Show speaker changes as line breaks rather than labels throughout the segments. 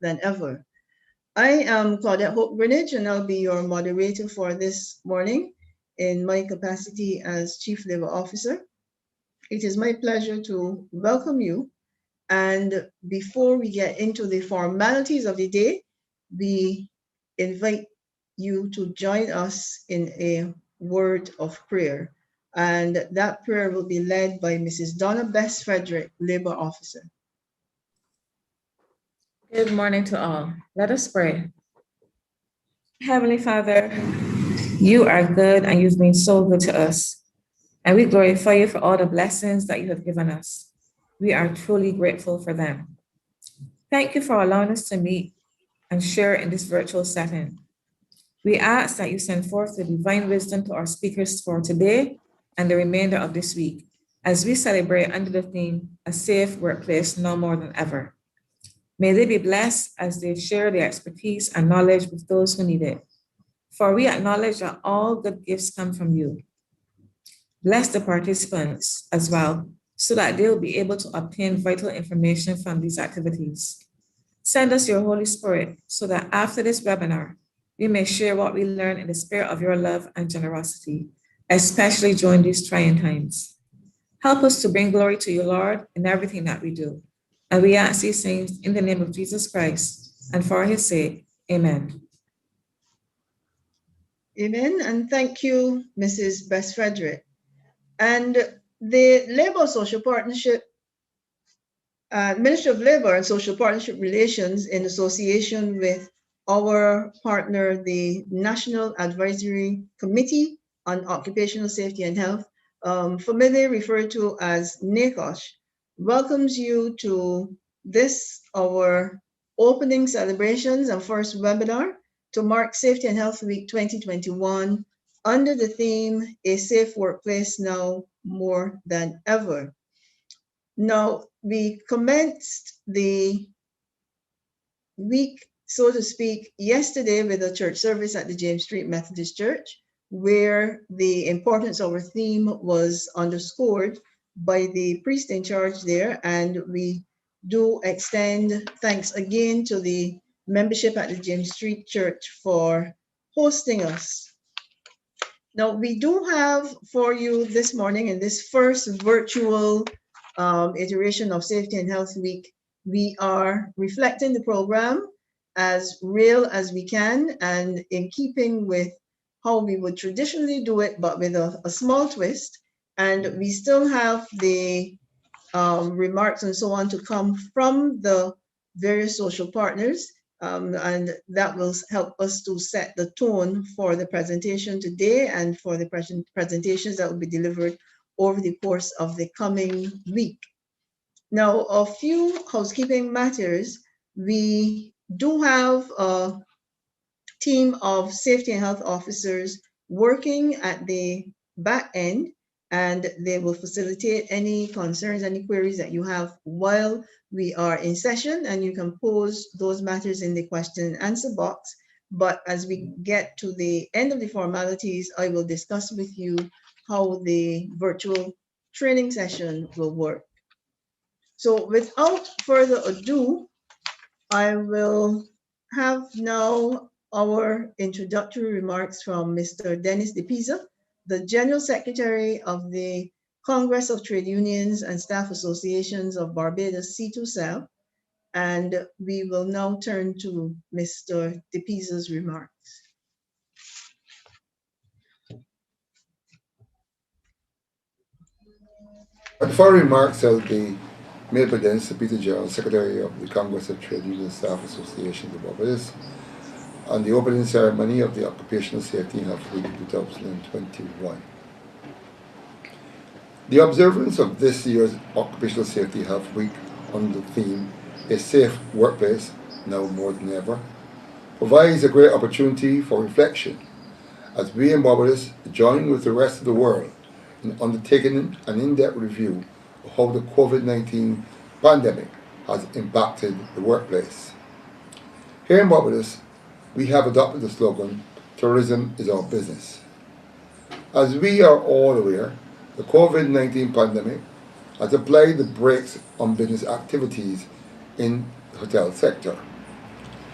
than ever. I am Claudette Hope Greenwich, and I'll be your moderator for this morning in my capacity as Chief Labor Officer. It is my pleasure to welcome you. And before we get into the formalities of the day, we invite you to join us in a word of prayer. And that prayer will be led by Mrs. Donna Bess Frederick, Labor Officer.
Good morning to all. Let us pray. Heavenly Father, you are good and you've been so good to us. And we glorify you for all the blessings that you have given us. We are truly grateful for them. Thank you for allowing us to meet and share in this virtual setting. We ask that you send forth the divine wisdom to our speakers for today and the remainder of this week as we celebrate under the theme, A Safe Workplace No More Than Ever. May they be blessed as they share their expertise and knowledge with those who need it. For we acknowledge that all good gifts come from you. Bless the participants as well, so that they will be able to obtain vital information from these activities. Send us your Holy Spirit so that after this webinar, we may share what we learn in the spirit of your love and generosity, especially during these trying times. Help us to bring glory to you, Lord, in everything that we do. And we ask these things in the name of Jesus Christ and for his sake. Amen.
Amen. And thank you, Mrs. Bess Frederick. And the Labor Social Partnership, Ministry of Labor and Social Partnership Relations, in association with our partner, the National Advisory Committee on Occupational Safety and Health, familiarly referred to as NACOSH, welcomes you to this, our opening celebrations and first webinar to mark Safety and Health Week 2021 under the theme, A Safe Workplace Now More Than Ever. Now, we commenced the week, so to speak, yesterday with a church service at the James Street Methodist Church, where the importance of our theme was underscored by the priest in charge there. And we do extend thanks again to the membership at the James Street Church for hosting us. Now, we do have for you this morning in this first virtual iteration of Safety and Health Week, we are reflecting the program as real as we can and in keeping with how we would traditionally do it, but with a small twist. And we still have the remarks and so on to come from the various social partners. And that will help us to set the tone for the presentation today and for the presentations that will be delivered over the course of the coming week. Now, a few housekeeping matters. We do have a team of safety and health officers working at the back end, and they will facilitate any concerns, any queries that you have while we are in session, and you can pose those matters in the question and answer box. But as we get to the end of the formalities, I will discuss with you how the virtual training session will work. So without further ado, I will have now our introductory remarks from Mr. Dennis DePisa, the General Secretary of the Congress of Trade Unions and Staff Associations of Barbados, C2SAB, and we will now turn to Mr. DePisa's remarks.
The following remarks will be made by Dennis DePisa, General Secretary of the Congress of Trade Unions and Staff Associations of Barbados, on the opening ceremony of the Occupational Safety and Health Week 2021. The observance of this year's Occupational Safety and Health Week under the theme, A Safe Workplace Now More Than Ever, provides a great opportunity for reflection as we in Barbados join with the rest of the world in undertaking an in-depth review of how the COVID-19 pandemic has impacted the workplace. Here in Barbados, we have adopted the slogan, tourism is our business. As we are all aware, the COVID-19 pandemic has applied the brakes on business activities in the hotel sector.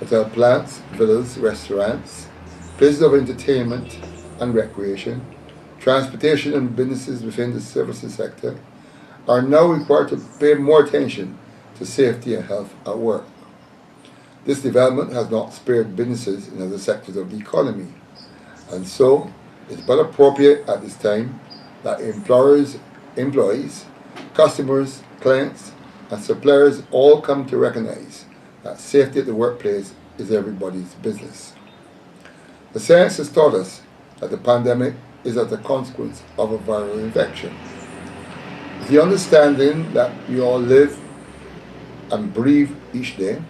hotel plants, villas, restaurants, places of entertainment and recreation, transportation and businesses within the services sector are now required to pay more attention to safety and health at work. This development has not spared businesses in other sectors of the economy, and so it's but appropriate at this time that employers, employees, customers, clients, and suppliers all come to recognize that safety at the workplace is everybody's business. The science has taught us that the pandemic is as a consequence of a viral infection. The understanding that we all live and breathe each day,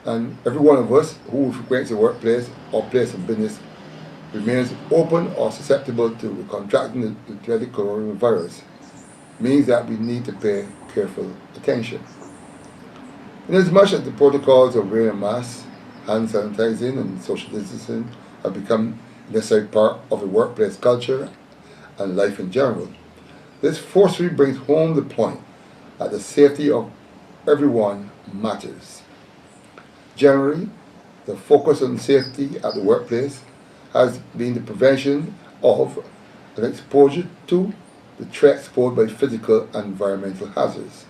and every one of us who frequents a workplace or place of business remains open or susceptible to contracting the dreaded coronavirus, means that we need to pay careful attention. Inasmuch as the protocols of wearing masks, hand sanitizing, and social distancing have become a necessary part of the workplace culture and life in general, this forcefully brings home the point that the safety of everyone matters. Generally, the focus on safety at the workplace has been the prevention of an exposure to the threats posed by physical and environmental hazards.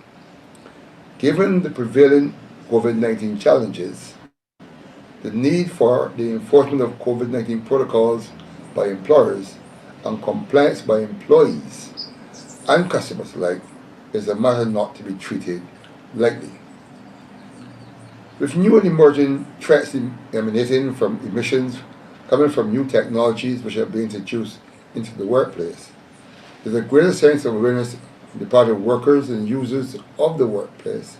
Given the prevailing COVID-19 challenges, the need for the enforcement of COVID-19 protocols by employers and compliance by employees and customers alike is a matter not to be treated lightly. With new and emerging threats emanating from emissions coming from new technologies which are being introduced into the workplace, there's a greater sense of awareness on the part of workers and users of the workplace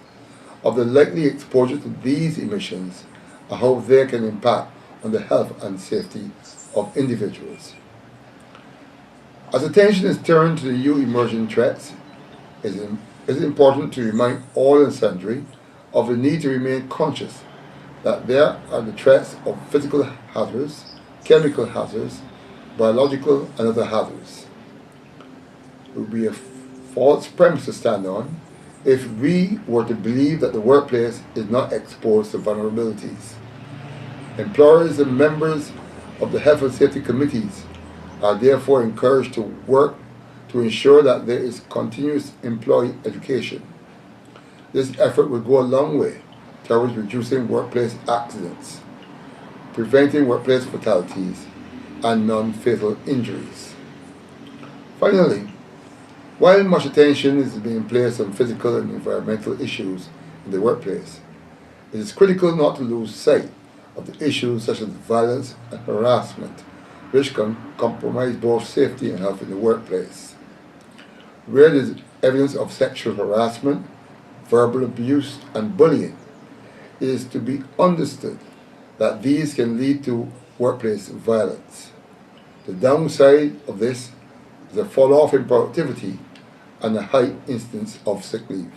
of the likely exposure to these emissions and how they can impact on the health and safety of individuals. As attention is turned to the new emerging threats, it is important to remind all and sundry of the need to remain conscious that there are the threats of physical hazards, chemical hazards, biological and other hazards. It would be a false premise to stand on if we were to believe that the workplace is not exposed to vulnerabilities. Employers and members of the health and safety committees are therefore encouraged to work to ensure that there is continuous employee education. This effort will go a long way towards reducing workplace accidents, preventing workplace fatalities, and non-fatal injuries. Finally, while much attention is being placed on physical and environmental issues in the workplace, it is critical not to lose sight of the issues such as violence and harassment, which can compromise both safety and health in the workplace. Where there is evidence of sexual harassment, verbal abuse, and bullying, it is to be understood that these can lead to workplace violence. The downside of this is a fall off in productivity and a high instance of sick leave.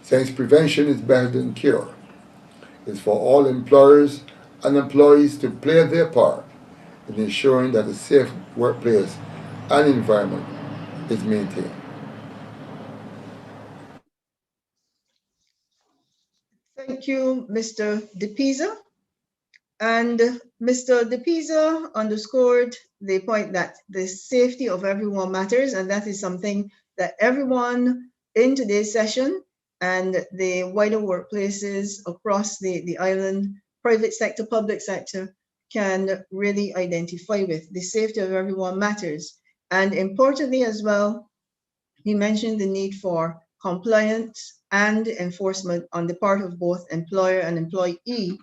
Since prevention is better than cure, it is for all employers and employees to play their part in ensuring that a safe workplace and environment is maintained.
Thank you, Mr. DePisa. And Mr. DePisa underscored the point that the safety of everyone matters, and that is something that everyone in today's session and the wider workplaces across the island, private sector, public sector, can really identify with. The safety of everyone matters. And importantly as well, he mentioned the need for compliance and enforcement on the part of both employer and employee,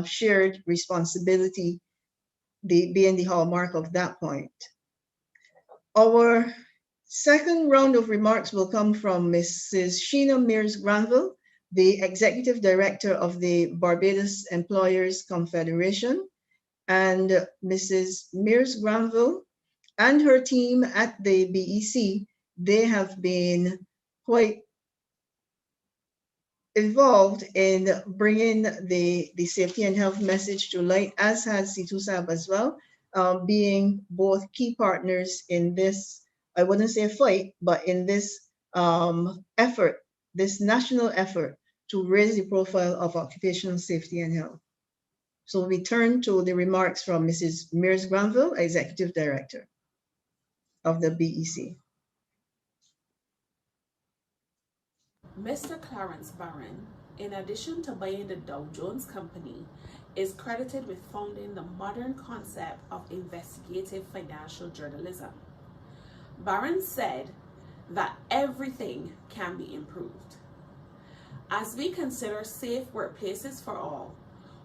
shared responsibility being the hallmark of that point. Our second round of remarks will come from Mrs. Sheena Mears Granville, the Executive Director of the Barbados Employers Confederation. And Mrs. Mears Granville and her team at the BEC, they have been quite involved in bringing the safety and health message to light, as has CITUSAB as well, being both key partners in this, I wouldn't say fight, but in this effort, this national effort to raise the profile of occupational safety and health. So we turn to the remarks from Mrs. Mears Granville, Executive Director of the BEC.
Mr. Clarence Barron, in addition to buying the Dow Jones Company, is credited with founding the modern concept of investigative financial journalism. Barron said that everything can be improved. As we consider safe workplaces for all,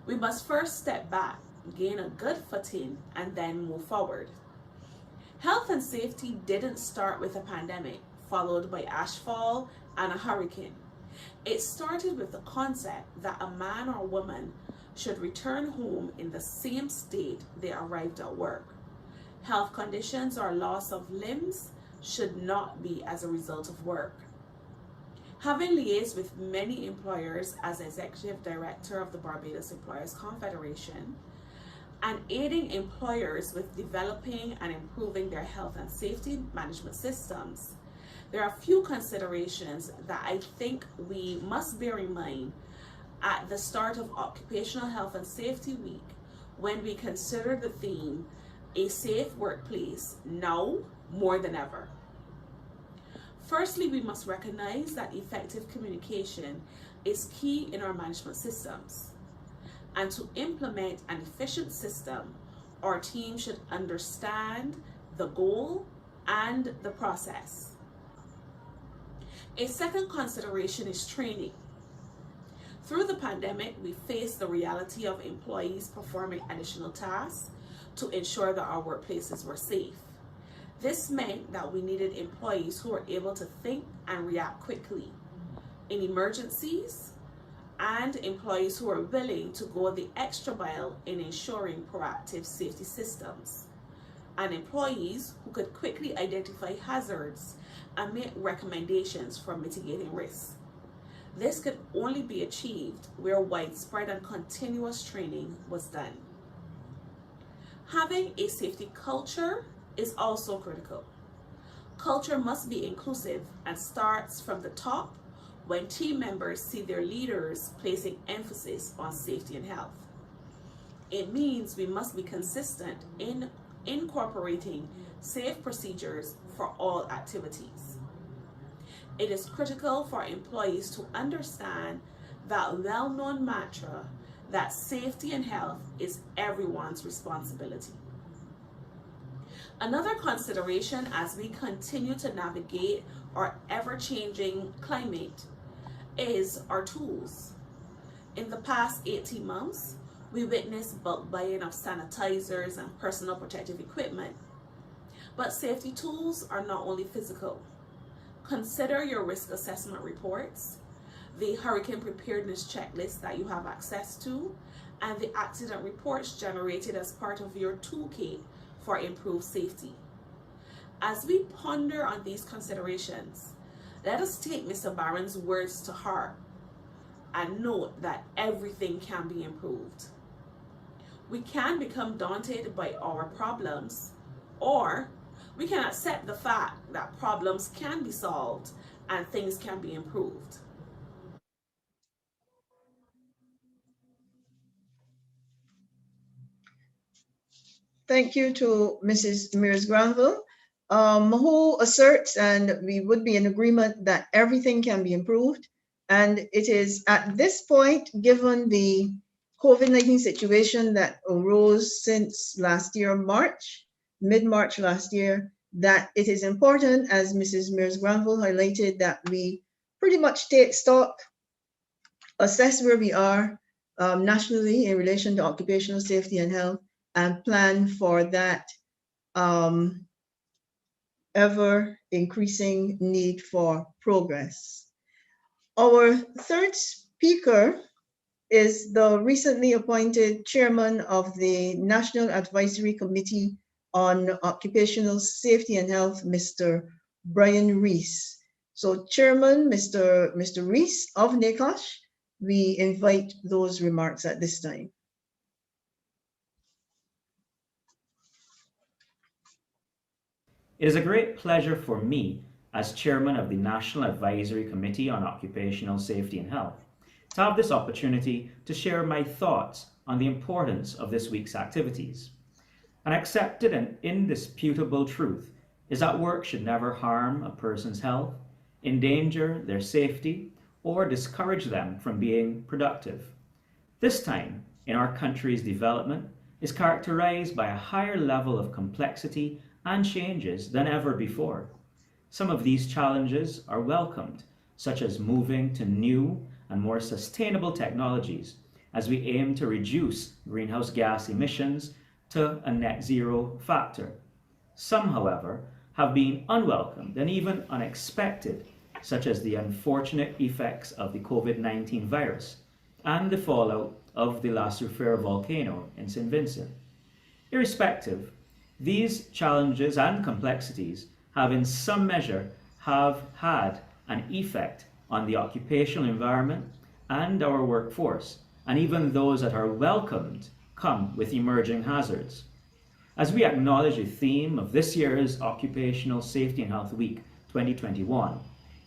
we must first step back, gain a good footing, and then move forward. Health and safety didn't start with a pandemic, followed by ashfall and a hurricane. It started with the concept that a man or woman should return home in the same state they arrived at work. Health conditions or loss of limbs should not be as a result of work. Having liaised with many employers as Executive Director of the Barbados Employers Confederation, and aiding employers with developing and improving their health and safety management systems, there are a few considerations that I think we must bear in mind at the start of Occupational Health and Safety Week when we consider the theme, a safe workplace, now more than ever. Firstly, we must recognize that effective communication is key in our management systems. And to implement an efficient system, our team should understand the goal and the process. A second consideration is training. Through the pandemic, we faced the reality of employees performing additional tasks to ensure that our workplaces were safe. This meant that we needed employees who were able to think and react quickly in emergencies, and employees who are willing to go the extra mile in ensuring proactive safety systems, and employees who could quickly identify hazards and make recommendations for mitigating risks. This could only be achieved where widespread and continuous training was done. Having a safety culture is also critical. Culture must be inclusive and starts from the top when team members see their leaders placing emphasis on safety and health. It means we must be consistent in incorporating safe procedures for all activities. It is critical for employees to understand that well-known mantra that safety and health is everyone's responsibility. Another consideration as we continue to navigate our ever-changing climate is our tools. In the past 18 months, we witnessed bulk buying of sanitizers and personal protective equipment. But safety tools are not only physical. Consider your risk assessment reports, the hurricane preparedness checklist that you have access to, and the accident reports generated as part of your toolkit for improved safety. As we ponder on these considerations, let us take Mr. Barron's words to heart and note that everything can be improved. We can become daunted by our problems, or we can accept the fact that problems can be solved and things can be improved.
Thank you to Mrs. Mears Granville, who asserts, and we would be in agreement, that everything can be improved. And it is at this point, given the COVID-19 situation that arose since last year, March, mid-March last year, that it is important, as Mrs. Mears Granville highlighted, that we pretty much take stock, assess where we are nationally in relation to occupational safety and health, and plan for that ever increasing need for progress. Our third speaker is the recently appointed chairman of the National Advisory Committee on Occupational Safety and Health, Mr. Brian Rees. So Chairman, Mr. Rees of NACOSH, we invite those remarks at this time.
It is a great pleasure for me, as chairman of the National Advisory Committee on Occupational Safety and Health, to have this opportunity to share my thoughts on the importance of this week's activities. An accepted and indisputable truth is that work should never harm a person's health, endanger their safety, or discourage them from being productive. This time in our country's development is characterized by a higher level of complexity and changes than ever before. Some of these challenges are welcomed, such as moving to new and more sustainable technologies as we aim to reduce greenhouse gas emissions to a net zero factor. Some, however, have been unwelcomed and even unexpected, such as the unfortunate effects of the COVID-19 virus and the fallout of the La Soufrière volcano in St. Vincent. Irrespective, these challenges and complexities have in some measure have had an effect on the occupational environment and our workforce, and even those that are welcomed come with emerging hazards. As we acknowledge the theme of this year's Occupational Safety and Health Week 2021,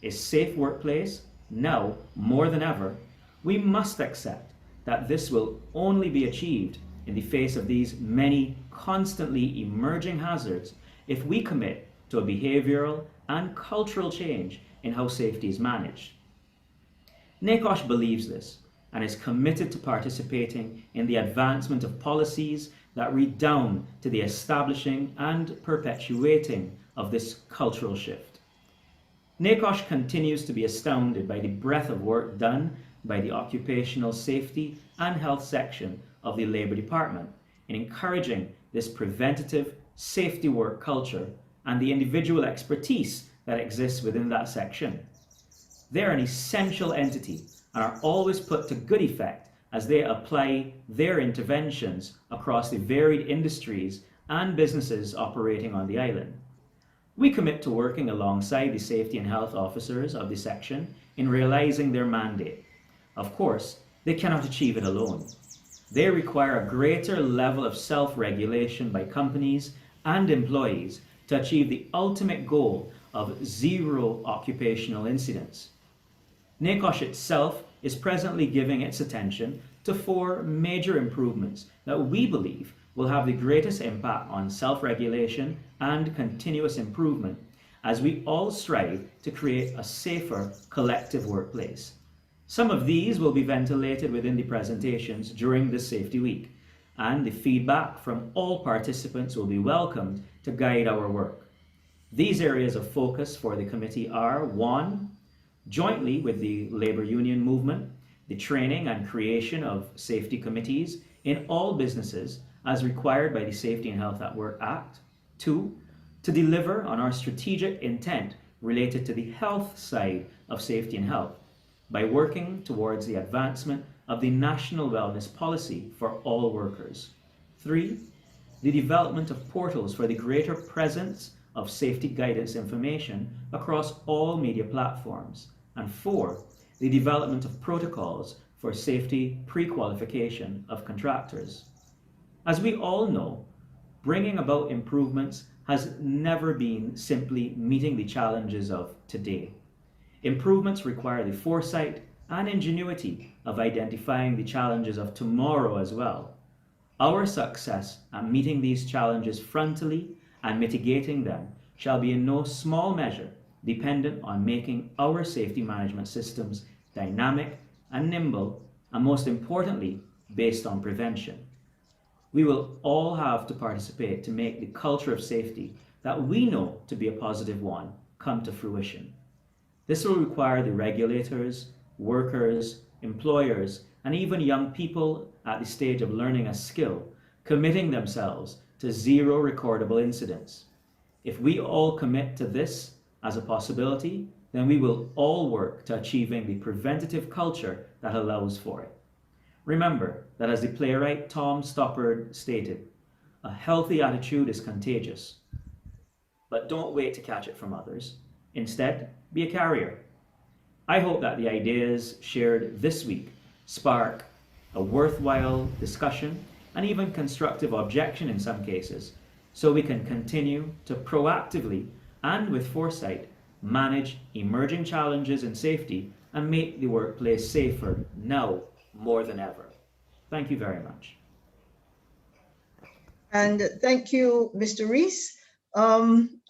a safe workplace, now more than ever, we must accept that this will only be achieved in the face of these many constantly emerging hazards if we commit to a behavioral and cultural change in how safety is managed. NACOSH believes this and is committed to participating in the advancement of policies that redound to the establishing and perpetuating of this cultural shift. NACOSH continues to be astounded by the breadth of work done by the Occupational Safety and Health section of the Labour Department in encouraging this preventative safety work culture and the individual expertise that exists within that section. They're an essential entity and are always put to good effect as they apply their interventions across the varied industries and businesses operating on the island. We commit to working alongside the safety and health officers of the section in realizing their mandate. Of course, they cannot achieve it alone. They require a greater level of self-regulation by companies and employees to achieve the ultimate goal of zero occupational incidents. NACOSH itself is presently giving its attention to 4 major improvements that we believe will have the greatest impact on self-regulation and continuous improvement as we all strive to create a safer collective workplace. Some of these will be ventilated within the presentations during this Safety Week, and the feedback from all participants will be welcomed to guide our work. These areas of focus for the committee are: 1, jointly with the labour union movement, the training and creation of safety committees in all businesses as required by the Safety and Health at Work Act. 2, to deliver on our strategic intent related to the health side of safety and health by working towards the advancement of the National Wellness Policy for all workers. 3, the development of portals for the greater presence of safety guidance information across all media platforms. And 4, the development of protocols for safety pre-qualification of contractors. As we all know, bringing about improvements has never been simply meeting the challenges of today. Improvements require the foresight and ingenuity of identifying the challenges of tomorrow as well. Our success at meeting these challenges frontally and mitigating them shall be in no small measure dependent on making our safety management systems dynamic and nimble, and most importantly, based on prevention. We will all have to participate to make the culture of safety that we know to be a positive one come to fruition. This will require the regulators, workers, employers, and even young people at the stage of learning a skill, committing themselves to zero recordable incidents. If we all commit to this as a possibility, then we will all work to achieving the preventative culture that allows for it. Remember that, as the playwright Tom Stoppard stated, a healthy attitude is contagious. But don't wait to catch it from others. Instead, be a carrier. I hope that the ideas shared this week spark a worthwhile discussion and even constructive objection in some cases, so we can continue to proactively and with foresight manage emerging challenges in safety and make the workplace safer now more than ever. Thank you very much.
And thank you, Mr. Rees. I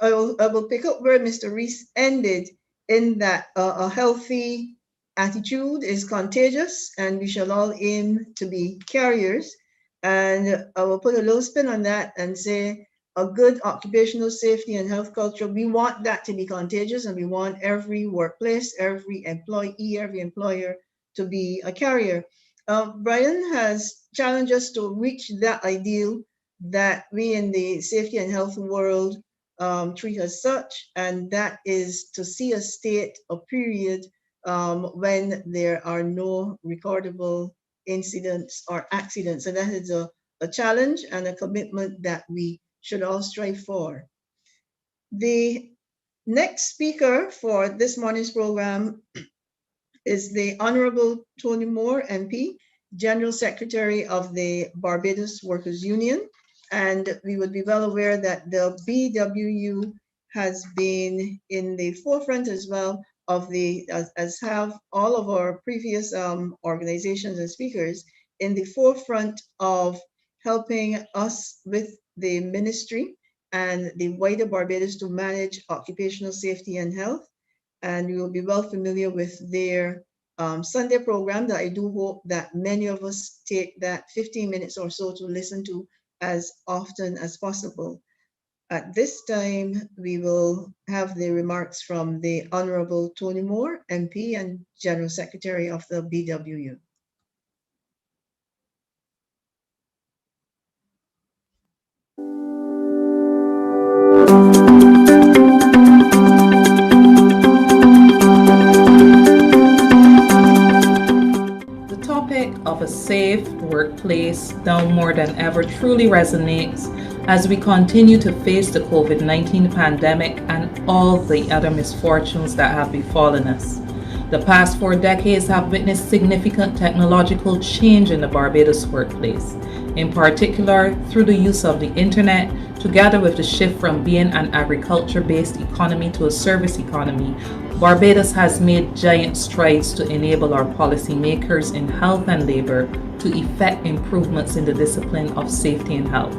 will pick up where Mr. Rees ended, in that a healthy attitude is contagious, and we shall all aim to be carriers. And I will put a little spin on that and say a good occupational safety and health culture, we want that to be contagious, and we want every workplace, every employee, every employer to be a carrier. Brian has challenged us to reach that ideal that we in the safety and health world treat as such, and that is to see a state, a period, when there are no recordable incidents or accidents. And that is a challenge and a commitment that we should all strive for. The next speaker for this morning's program is the Honorable Tony Moore, MP, General Secretary of the Barbados Workers Union. And we would be well aware that the BWU has been in the forefront as well of as have all of our previous organizations and speakers, in the forefront of helping us with the ministry and the wider Barbados to manage occupational safety and health. And you will be well familiar with their Sunday program that I do hope that many of us take that 15 minutes or so to listen to as often as possible. At this time, we will have the remarks from the Honorable Tony Moore, MP and General Secretary of the BWU.
Of a safe workplace now more than ever truly resonates as we continue to face the COVID-19 pandemic and all the other misfortunes that have befallen us. The past 4 decades have witnessed significant technological change in the Barbados workplace, in particular through the use of the internet, together with the shift from being an agriculture-based economy to a service economy. Barbados has made giant strides to enable our policymakers in health and labor to effect improvements in the discipline of safety and health.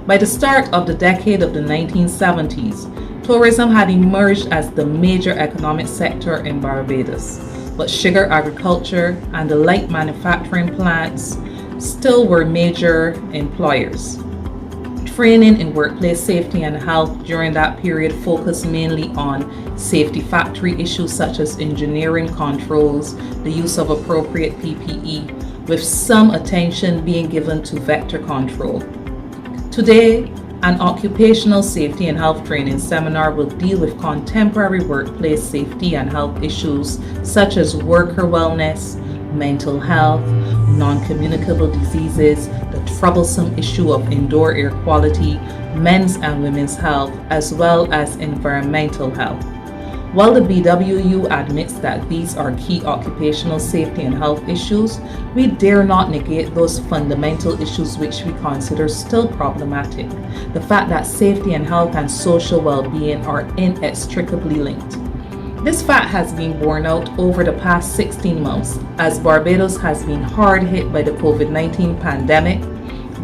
By the start of the decade of the 1970s, tourism had emerged as the major economic sector in Barbados, but sugar agriculture and the light manufacturing plants still were major employers. Training in workplace safety and health during that period focused mainly on safety factory issues such as engineering controls, the use of appropriate PPE, with some attention being given to vector control. Today, an occupational safety and health training seminar will deal with contemporary workplace safety and health issues such as worker wellness, mental health, non-communicable diseases, the troublesome issue of indoor air quality, men's and women's health, as well as environmental health. While the BWU admits that these are key occupational safety and health issues, we dare not negate those fundamental issues which we consider still problematic. The fact that safety and health and social well-being are inextricably linked. This fact has been borne out over the past 16 months as Barbados has been hard hit by the COVID-19 pandemic,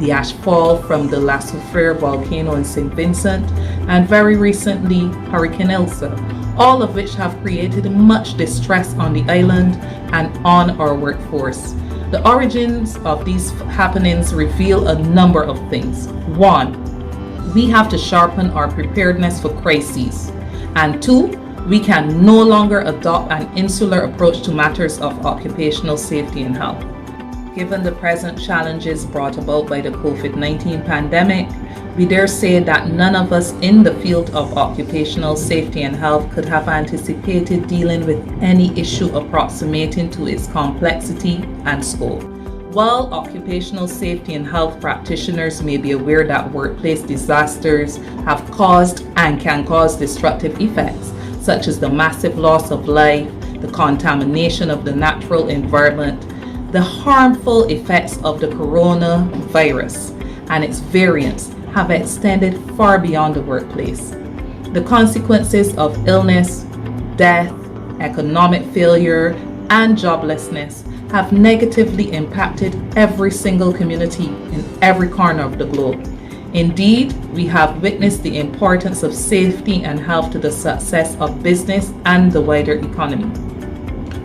the ash fall from the La Soufrière volcano in St. Vincent, and very recently, Hurricane Elsa, all of which have created much distress on the island and on our workforce. The origins of these happenings reveal a number of things. 1, we have to sharpen our preparedness for crises. And 2, we can no longer adopt an insular approach to matters of occupational safety and health. Given the present challenges brought about by the COVID-19 pandemic, we dare say that none of us in the field of occupational safety and health could have anticipated dealing with any issue approximating to its complexity and scope. While occupational safety and health practitioners may be aware that workplace disasters have caused and can cause destructive effects, such as the massive loss of life, the contamination of the natural environment, the harmful effects of the coronavirus and its variants have extended far beyond the workplace. The consequences of illness, death, economic failure, and joblessness have negatively impacted every single community in every corner of the globe. Indeed, we have witnessed the importance of safety and health to the success of business and the wider economy.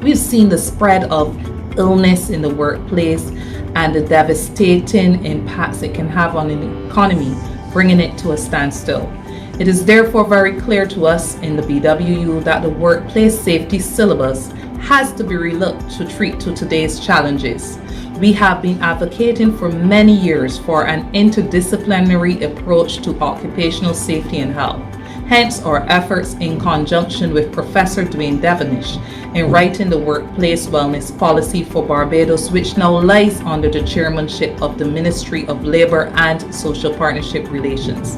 We've seen the spread of illness in the workplace and the devastating impacts it can have on an economy, bringing it to a standstill. It is therefore very clear to us in the BWU that the workplace safety syllabus has to be relooked to treat to today's challenges. We have been advocating for many years for an interdisciplinary approach to occupational safety and health. Hence our efforts in conjunction with Professor Dwayne Devonish in writing the Workplace Wellness Policy for Barbados, which now lies under the chairmanship of the Ministry of Labour and Social Partnership Relations.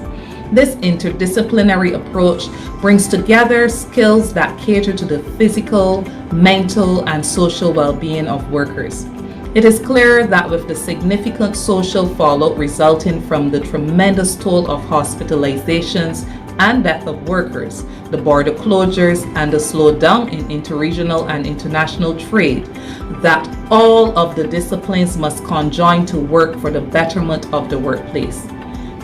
This interdisciplinary approach brings together skills that cater to the physical, mental, and social well-being of workers. It is clear that with the significant social fallout resulting from the tremendous toll of hospitalizations and death of workers, the border closures, and the slowdown in interregional and international trade, that all of the disciplines must conjoin to work for the betterment of the workplace.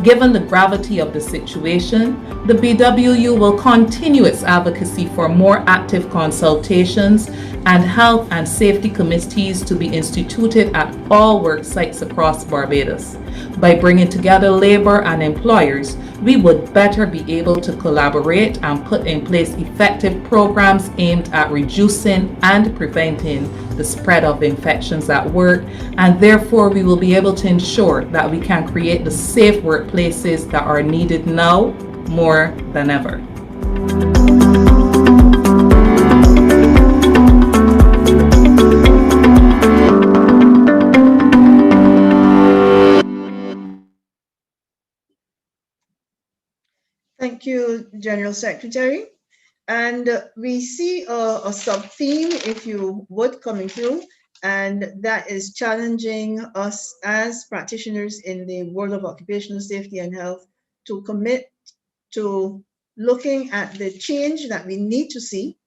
Given the gravity of the situation, the BWU will continue its advocacy for more active consultations and health and safety committees to be instituted at all work sites across Barbados. By bringing together labor and employers, we would better be able to collaborate and put in place effective programs aimed at reducing and preventing the spread of infections at work, and therefore we will be able to ensure that we can create the safe workplaces that are needed now more than ever.
Thank you, General Secretary. And we see a sub-theme, if you would, coming through, and that is challenging us as practitioners in the world of occupational safety and health to commit to looking at the change that we need to see,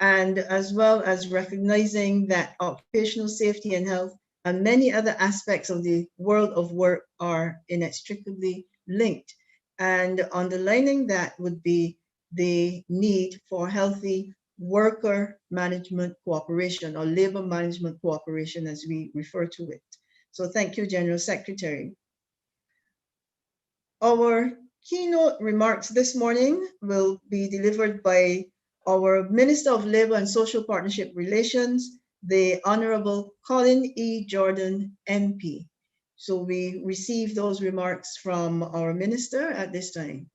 and as well as recognizing that occupational safety and health and many other aspects of the world of work are inextricably linked. And underlining that would be the need for healthy worker management cooperation, or labor management cooperation as we refer to it. So thank you, General Secretary. Our keynote remarks this morning will be delivered by our Minister of Labour and Social Partnership Relations, the Honorable Colin E. Jordan, MP. So we receive those remarks from our Minister at this time.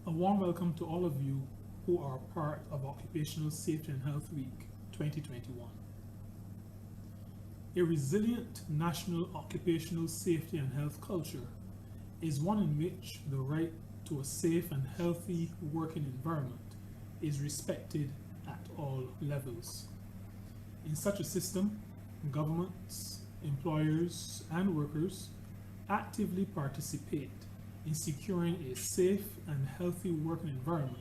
A warm welcome to all of you who are part of Occupational Safety and Health Week 2021. A resilient national occupational safety and health culture is one in which the right to a safe and healthy working environment is respected at all levels. In such a system, governments, employers, and workers actively participate in securing a safe and healthy working environment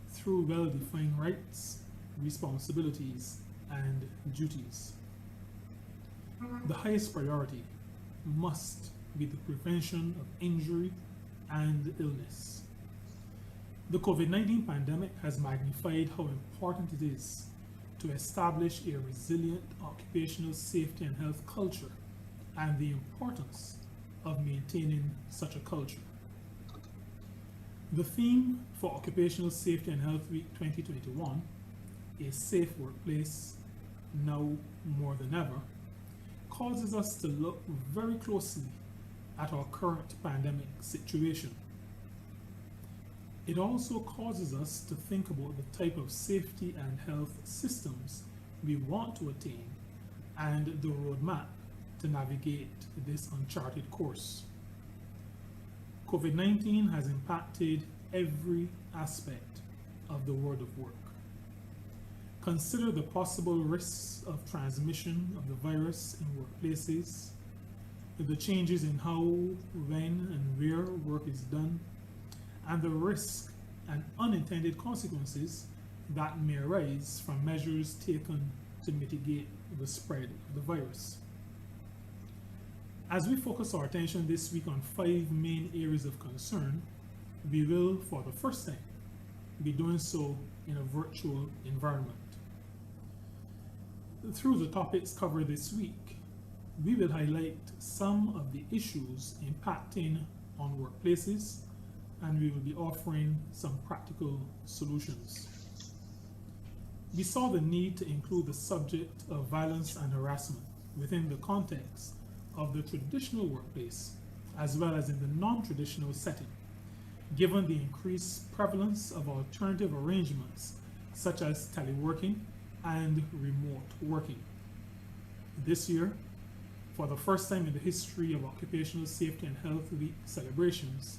through well-defined rights, responsibilities, and duties. The highest priority must be the prevention of injury and illness. The COVID-19 pandemic has magnified how important it is to establish a resilient occupational safety and health culture, and the importance of maintaining such a culture. The theme for Occupational Safety and Health Week 2021, A Safe Workplace Now More Than Ever, causes us to look very closely at our current pandemic situation. It also causes us to think about the type of safety and health systems we want to attain and the roadmap to navigate this uncharted course. COVID-19 has impacted every aspect of the world of work. consider the possible risks of transmission of the virus in workplaces, the changes in how, when, and where work is done, and the risk and unintended consequences that may arise from measures taken to mitigate the spread of the virus. As we focus our attention this week on 5 main areas of concern, we will, for the first time, be doing so in a virtual environment. Through the topics covered this week, we will highlight some of the issues impacting on workplaces, and we will be offering some practical solutions. We saw the need to include the subject of violence and harassment within the context of the traditional workplace, as well as in the non-traditional setting, given the increased prevalence of alternative arrangements such as teleworking and remote working. This year, for the first time in the history of Occupational Safety and Health Week celebrations,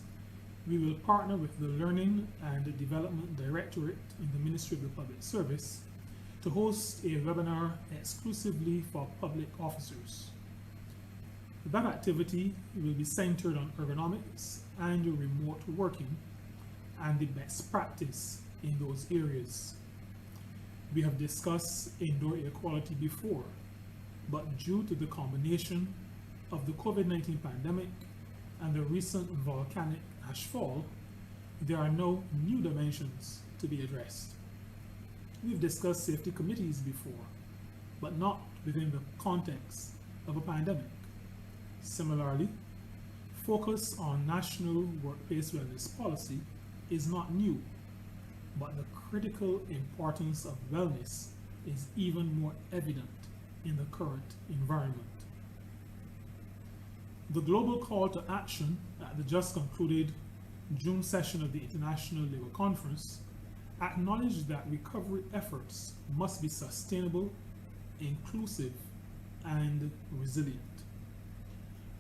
we will partner with the Learning and Development Directorate in the Ministry of the Public Service to host a webinar exclusively for public officers. That activity will be centered on ergonomics and remote working and the best practice in those areas. We have discussed indoor air quality before, but due to the combination of the COVID-19 pandemic and the recent volcanic ashfall, there are no new dimensions to be addressed. We've discussed safety committees before, but not within the context of a pandemic. Similarly, focus on national workplace wellness policy is not new, but the critical importance of wellness is even more evident in the current environment. The global call to action at the just concluded June session of the International Labour Conference acknowledged that recovery efforts must be sustainable, inclusive, and resilient.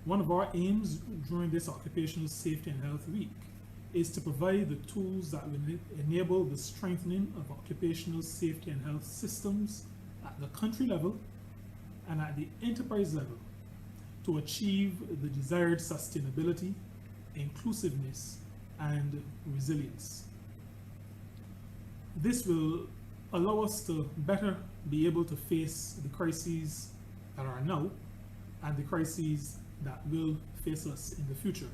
One of our aims during this Occupational Safety and Health Week is to provide the tools that will enable the strengthening of occupational safety and health systems at the country level and at the enterprise level to achieve the desired sustainability, inclusiveness, and resilience. This will allow us to better be able to face the crises that are now and the crises that will face us in the future.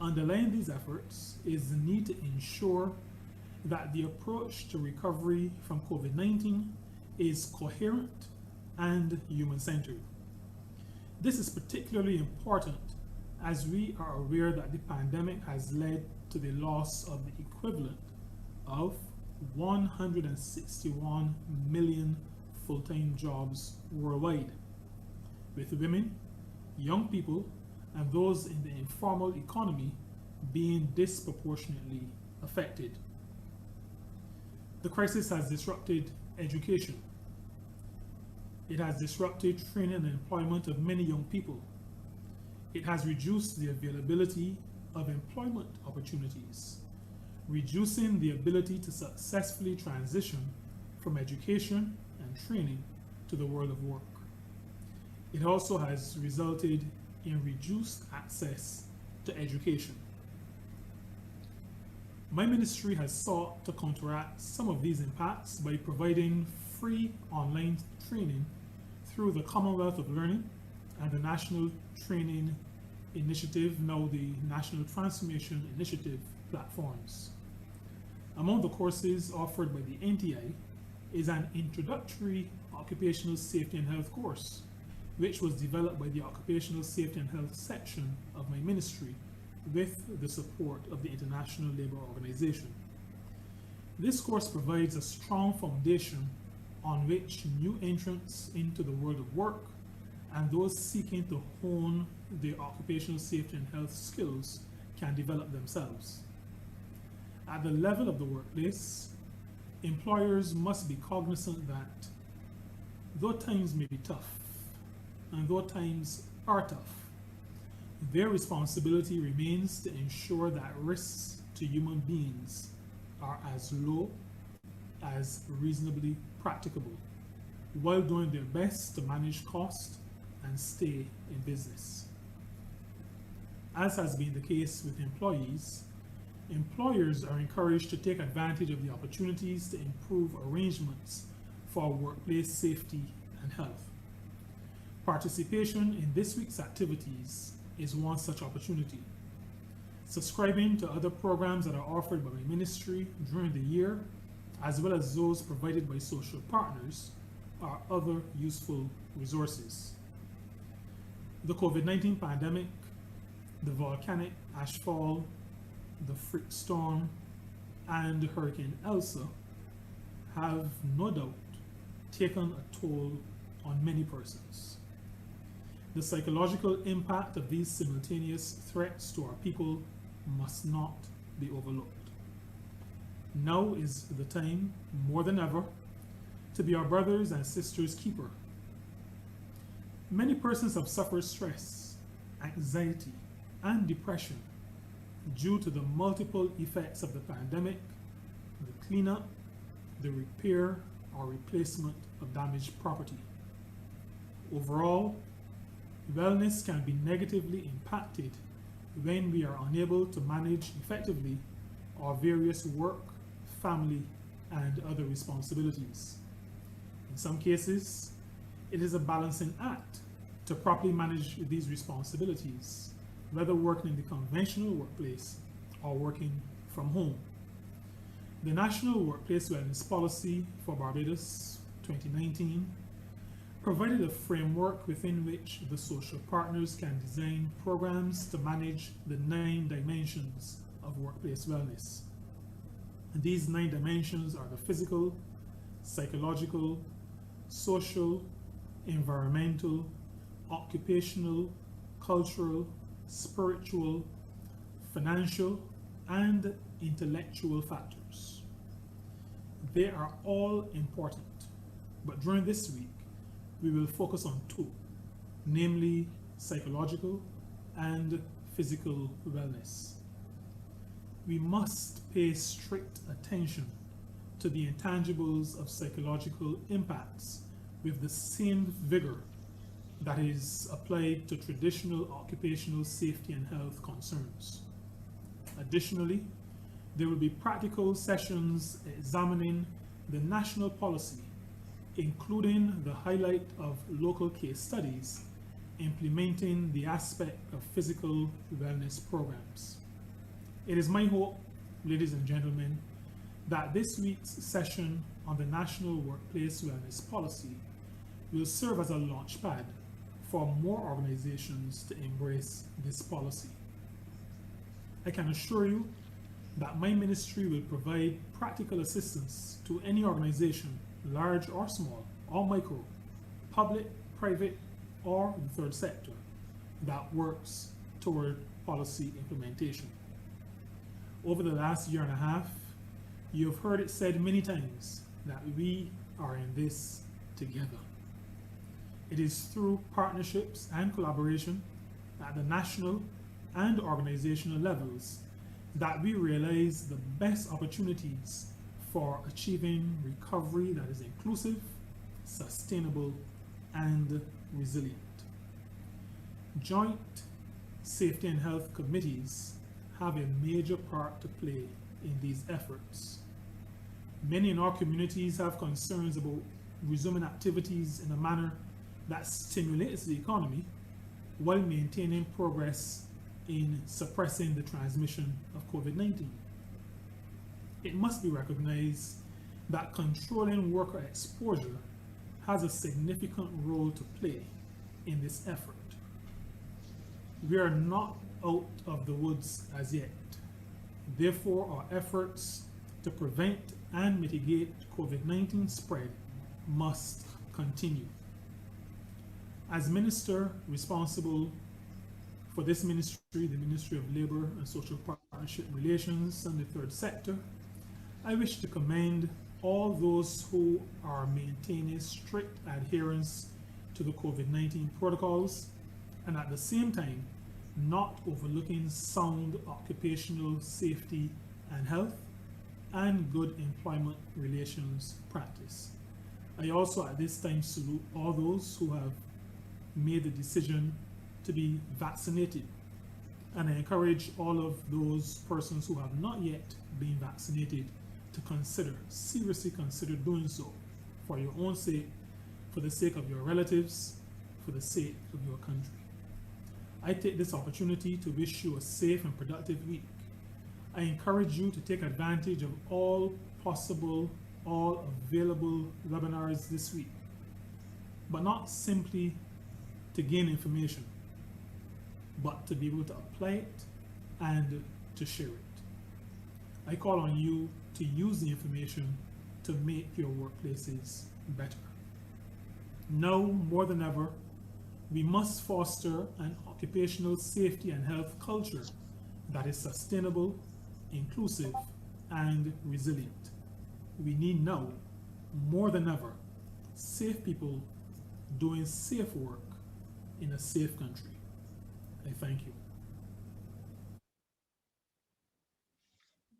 Underlying these efforts is the need to ensure that the approach to recovery from COVID-19 is coherent and human-centered. This is particularly important as we are aware that the pandemic has led to the loss of the equivalent of 161 million full-time jobs worldwide, with women, young people, and those in the informal economy being disproportionately affected. The crisis has disrupted education. It has disrupted training and employment of many young people. It has reduced the availability of employment opportunities, reducing the ability to successfully transition from education and training to the world of work. It also has resulted in reduced access to education. My ministry has sought to counteract some of these impacts by providing free online training through the Commonwealth of Learning and the National Training Initiative, now the National Transformation Initiative platforms. Among the courses offered by the NTI is an introductory occupational safety and health course, which was developed by the Occupational Safety and Health section of my ministry with the support of the International Labour Organization. This course provides a strong foundation on which new entrants into the world of work and those seeking to hone their occupational safety and health skills can develop themselves. At the level of the workplace, employers must be cognizant that though times may be tough, and though times are tough, their responsibility remains to ensure that risks to human beings are as low as reasonably practicable, while doing their best to manage cost and stay in business. As has been the case with employees, employers are encouraged to take advantage of the opportunities to improve arrangements for workplace safety and health. Participation in this week's activities is one such opportunity. Subscribing to other programs that are offered by my ministry during the year, as well as those provided by social partners, are other useful resources. The COVID-19 pandemic, the volcanic ashfall, the freak storm, and Hurricane Elsa have no doubt taken a toll on many persons. The psychological impact of these simultaneous threats to our people must not be overlooked. Now is the time, more than ever, to be our brothers and sisters' keeper. Many persons have suffered stress, anxiety, and depression due to the multiple effects of the pandemic, the cleanup, the repair or replacement of damaged property. Overall, wellness can be negatively impacted when we are unable to manage effectively our various work, family, and other responsibilities. In some cases, it is a balancing act to properly manage these responsibilities, whether working in the conventional workplace or working from home. The National Workplace Wellness Policy for Barbados 2019 provided a framework within which the social partners can design programs to manage the 9 dimensions of workplace wellness. And these 9 dimensions are the physical, psychological, social, environmental, occupational, cultural, spiritual, financial, and intellectual factors. They are all important, but during this week, we will focus on 2, namely psychological and physical wellness. We must pay strict attention to the intangibles of psychological impacts with the same vigor that is applied to traditional occupational safety and health concerns. Additionally, there will be practical sessions examining the national policy, including the highlight of local case studies implementing the aspect of physical wellness programs. It is my hope, ladies and gentlemen, that this week's session on the National Workplace Wellness Policy will serve as a launchpad for more organizations to embrace this policy. I can assure you that my ministry will provide practical assistance to any organization, large or small, or micro, public, private, or the third sector, that works toward policy implementation. Over the last year and a half, you have heard it said many times that we are in this together. It is through partnerships and collaboration at the national and organizational levels that we realize the best opportunities for achieving recovery that is inclusive, sustainable, and resilient. Joint safety and health committees have a major part to play in these efforts. Many in our communities have concerns about resuming activities in a manner that stimulates the economy while maintaining progress in suppressing the transmission of COVID-19. It must be recognized that controlling worker exposure has a significant role to play in this effort. We are not out of the woods as yet. Therefore, our efforts to prevent and mitigate COVID-19 spread must continue. As minister responsible for this ministry, the Ministry of Labor and Social Partnership Relations and the third sector, I wish to commend all those who are maintaining strict adherence to the COVID-19 protocols and at the same time not overlooking sound occupational safety and health and good employment relations practice. I also at this time salute all those who have made the decision to be vaccinated. And I encourage all of those persons who have not yet been vaccinated to seriously consider doing so for your own sake, for the sake of your relatives, for the sake of your country. I take this opportunity to wish you a safe and productive week. I encourage you to take advantage of all available webinars this week, but not simply to gain information, but to be able to apply it and to share it. I call on you to use the information to make your workplaces better. Now more than ever, we must foster an occupational safety and health culture that is sustainable, inclusive, and resilient. We need now, more than ever, safe people doing safe work in a safe country. I thank you.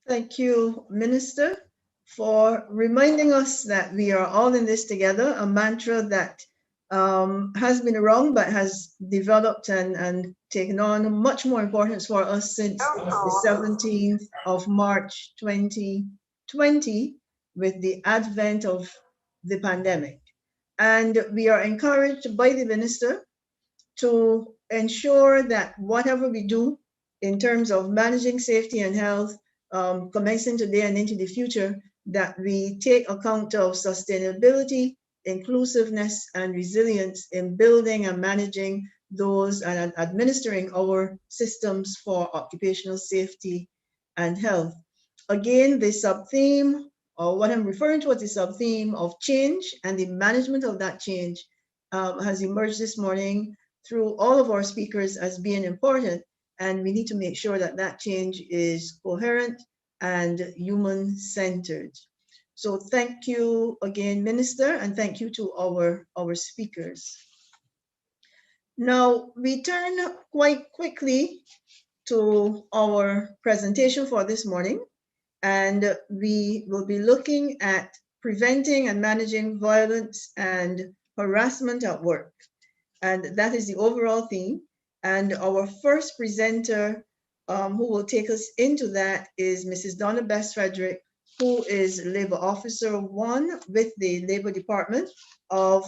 Thank you, Minister, for reminding us that we are all in this together, a mantra that has been around but has developed and taken on much more importance for us since the 17th of March 2020 with the advent of the pandemic. And we are encouraged by the Minister to ensure that whatever we do in terms of managing safety and health, commencing today and into the future, that we take account of sustainability, inclusiveness, and resilience in building and managing those and administering our systems for occupational safety and health. Again, the sub-theme, or what I'm referring to as the sub-theme of change and the management of that change, has emerged this morning through all of our speakers as being important, and we need to make sure that that change is coherent and human-centered. So thank you again, Minister, and thank you to our speakers. Now, we turn quite quickly to our presentation for this morning, and we will be looking at preventing and managing violence and harassment at work. And that is the overall theme. And our first presenter who will take us into that is Mrs. Donna Bess Frederick, who is Labor Officer 1 with the Labor Department of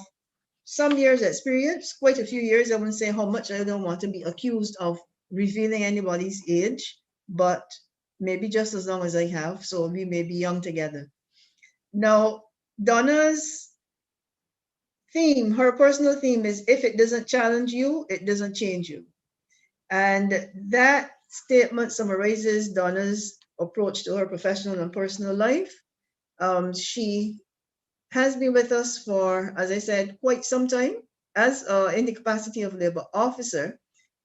some years experience, quite a few years. I wouldn't say how much, I don't want to be accused of revealing anybody's age, but maybe just as long as I have, so we may be young together. Now, Donna's theme, her personal theme is, if it doesn't challenge you, it doesn't change you. And that statement summarizes Donna's approach to her professional and personal life. She has been with us for, as I said, quite some time as in the capacity of labor officer,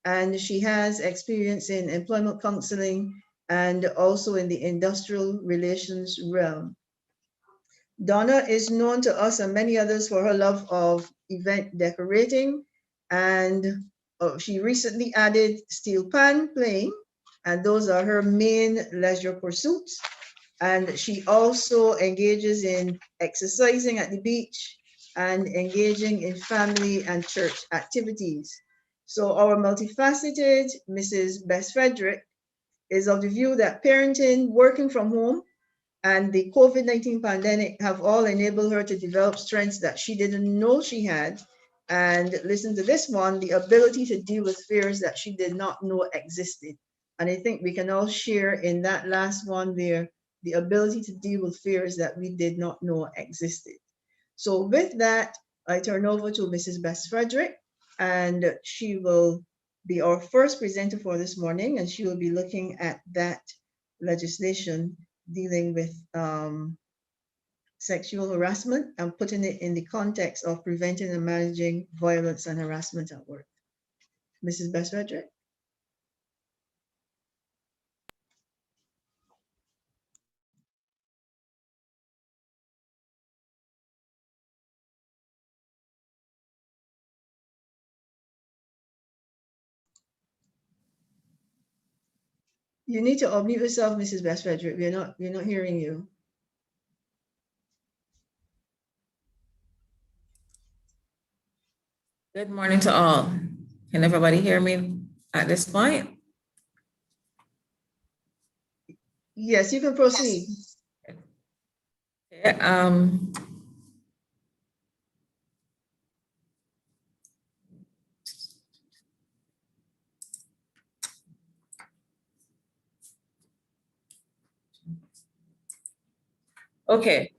and she has experience in employment counseling and also in the industrial relations realm. Donna is known to us and many others for her love of event decorating, and she recently added steel pan playing, and those are her main leisure pursuits. And she also engages in exercising at the beach and engaging in family and church activities. So our multifaceted Mrs. Bess Frederick is of the view that parenting, working from home, and the COVID-19 pandemic have all enabled her to develop strengths that she didn't know she had. And listen to this one, the ability to deal with fears that she did not know existed. And I think we can all share in that last one there, the ability to deal with fears that we did not know existed. So with that, I turn over to Mrs. Bess Frederick, and she will be our first presenter for this morning, and she will be looking at that legislation dealing with sexual harassment and putting it in the context of preventing and managing violence and harassment at work. Mrs. Bess Frederick. You need to unmute yourself, Mrs. Best Frederick. We're not hearing you.
Good morning to all. Can everybody hear me at this point?
Yes, you can proceed.
Okay, okay.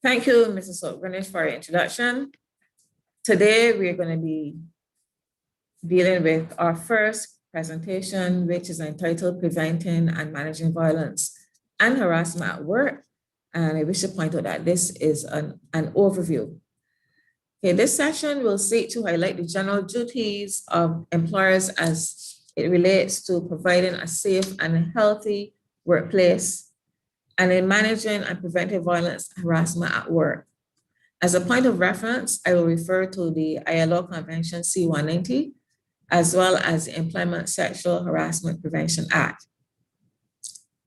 Thank you, Mrs. Greenwich, for your introduction. Today, we're going to be dealing with our first presentation, which is entitled Preventing and Managing Violence and Harassment at Work. And I wish to point out that this is an overview. Okay, this session will seek to highlight the general duties of employers as it relates to providing a safe and healthy workplace and in managing and preventing violence and harassment at work. As a point of reference, I will refer to the ILO Convention C-190, as well as the Employment Sexual Harassment Prevention Act.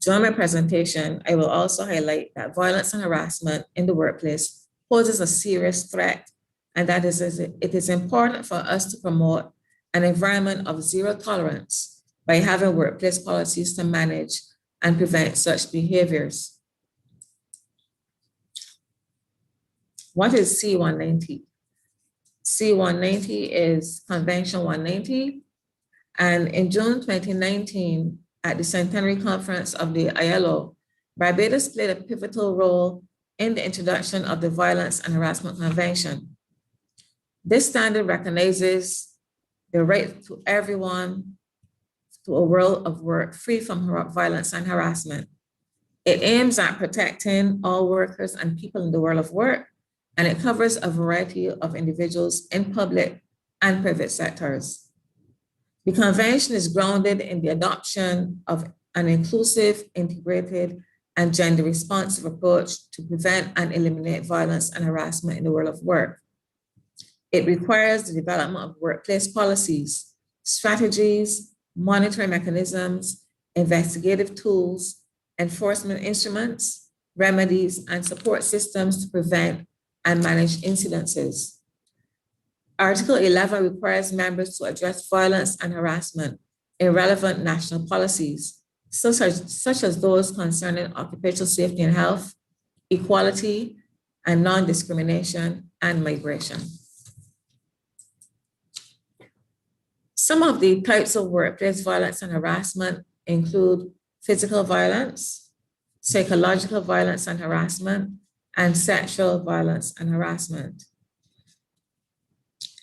During my presentation, I will also highlight that violence and harassment in the workplace poses a serious threat, and that it is important for us to promote an environment of zero tolerance by having workplace policies to manage and prevent such behaviors. What is C-190? C-190 is Convention 190, and in June 2019, at the Centenary Conference of the ILO, Barbados played a pivotal role in the introduction of the Violence and Harassment Convention. This standard recognizes the right to everyone to a world of work free from violence and harassment. It aims at protecting all workers and people in the world of work, and it covers a variety of individuals in public and private sectors. The convention is grounded in the adoption of an inclusive, integrated, and gender-responsive approach to prevent and eliminate violence and harassment in the world of work. It requires the development of workplace policies, strategies, monitoring mechanisms, investigative tools, enforcement instruments, remedies, and support systems to prevent and manage incidences. Article 11 requires members to address violence and harassment in relevant national policies, such as those concerning occupational safety and health, equality and non-discrimination, and migration. Some of the types of workplace violence and harassment include physical violence, psychological violence and harassment, and sexual violence and harassment.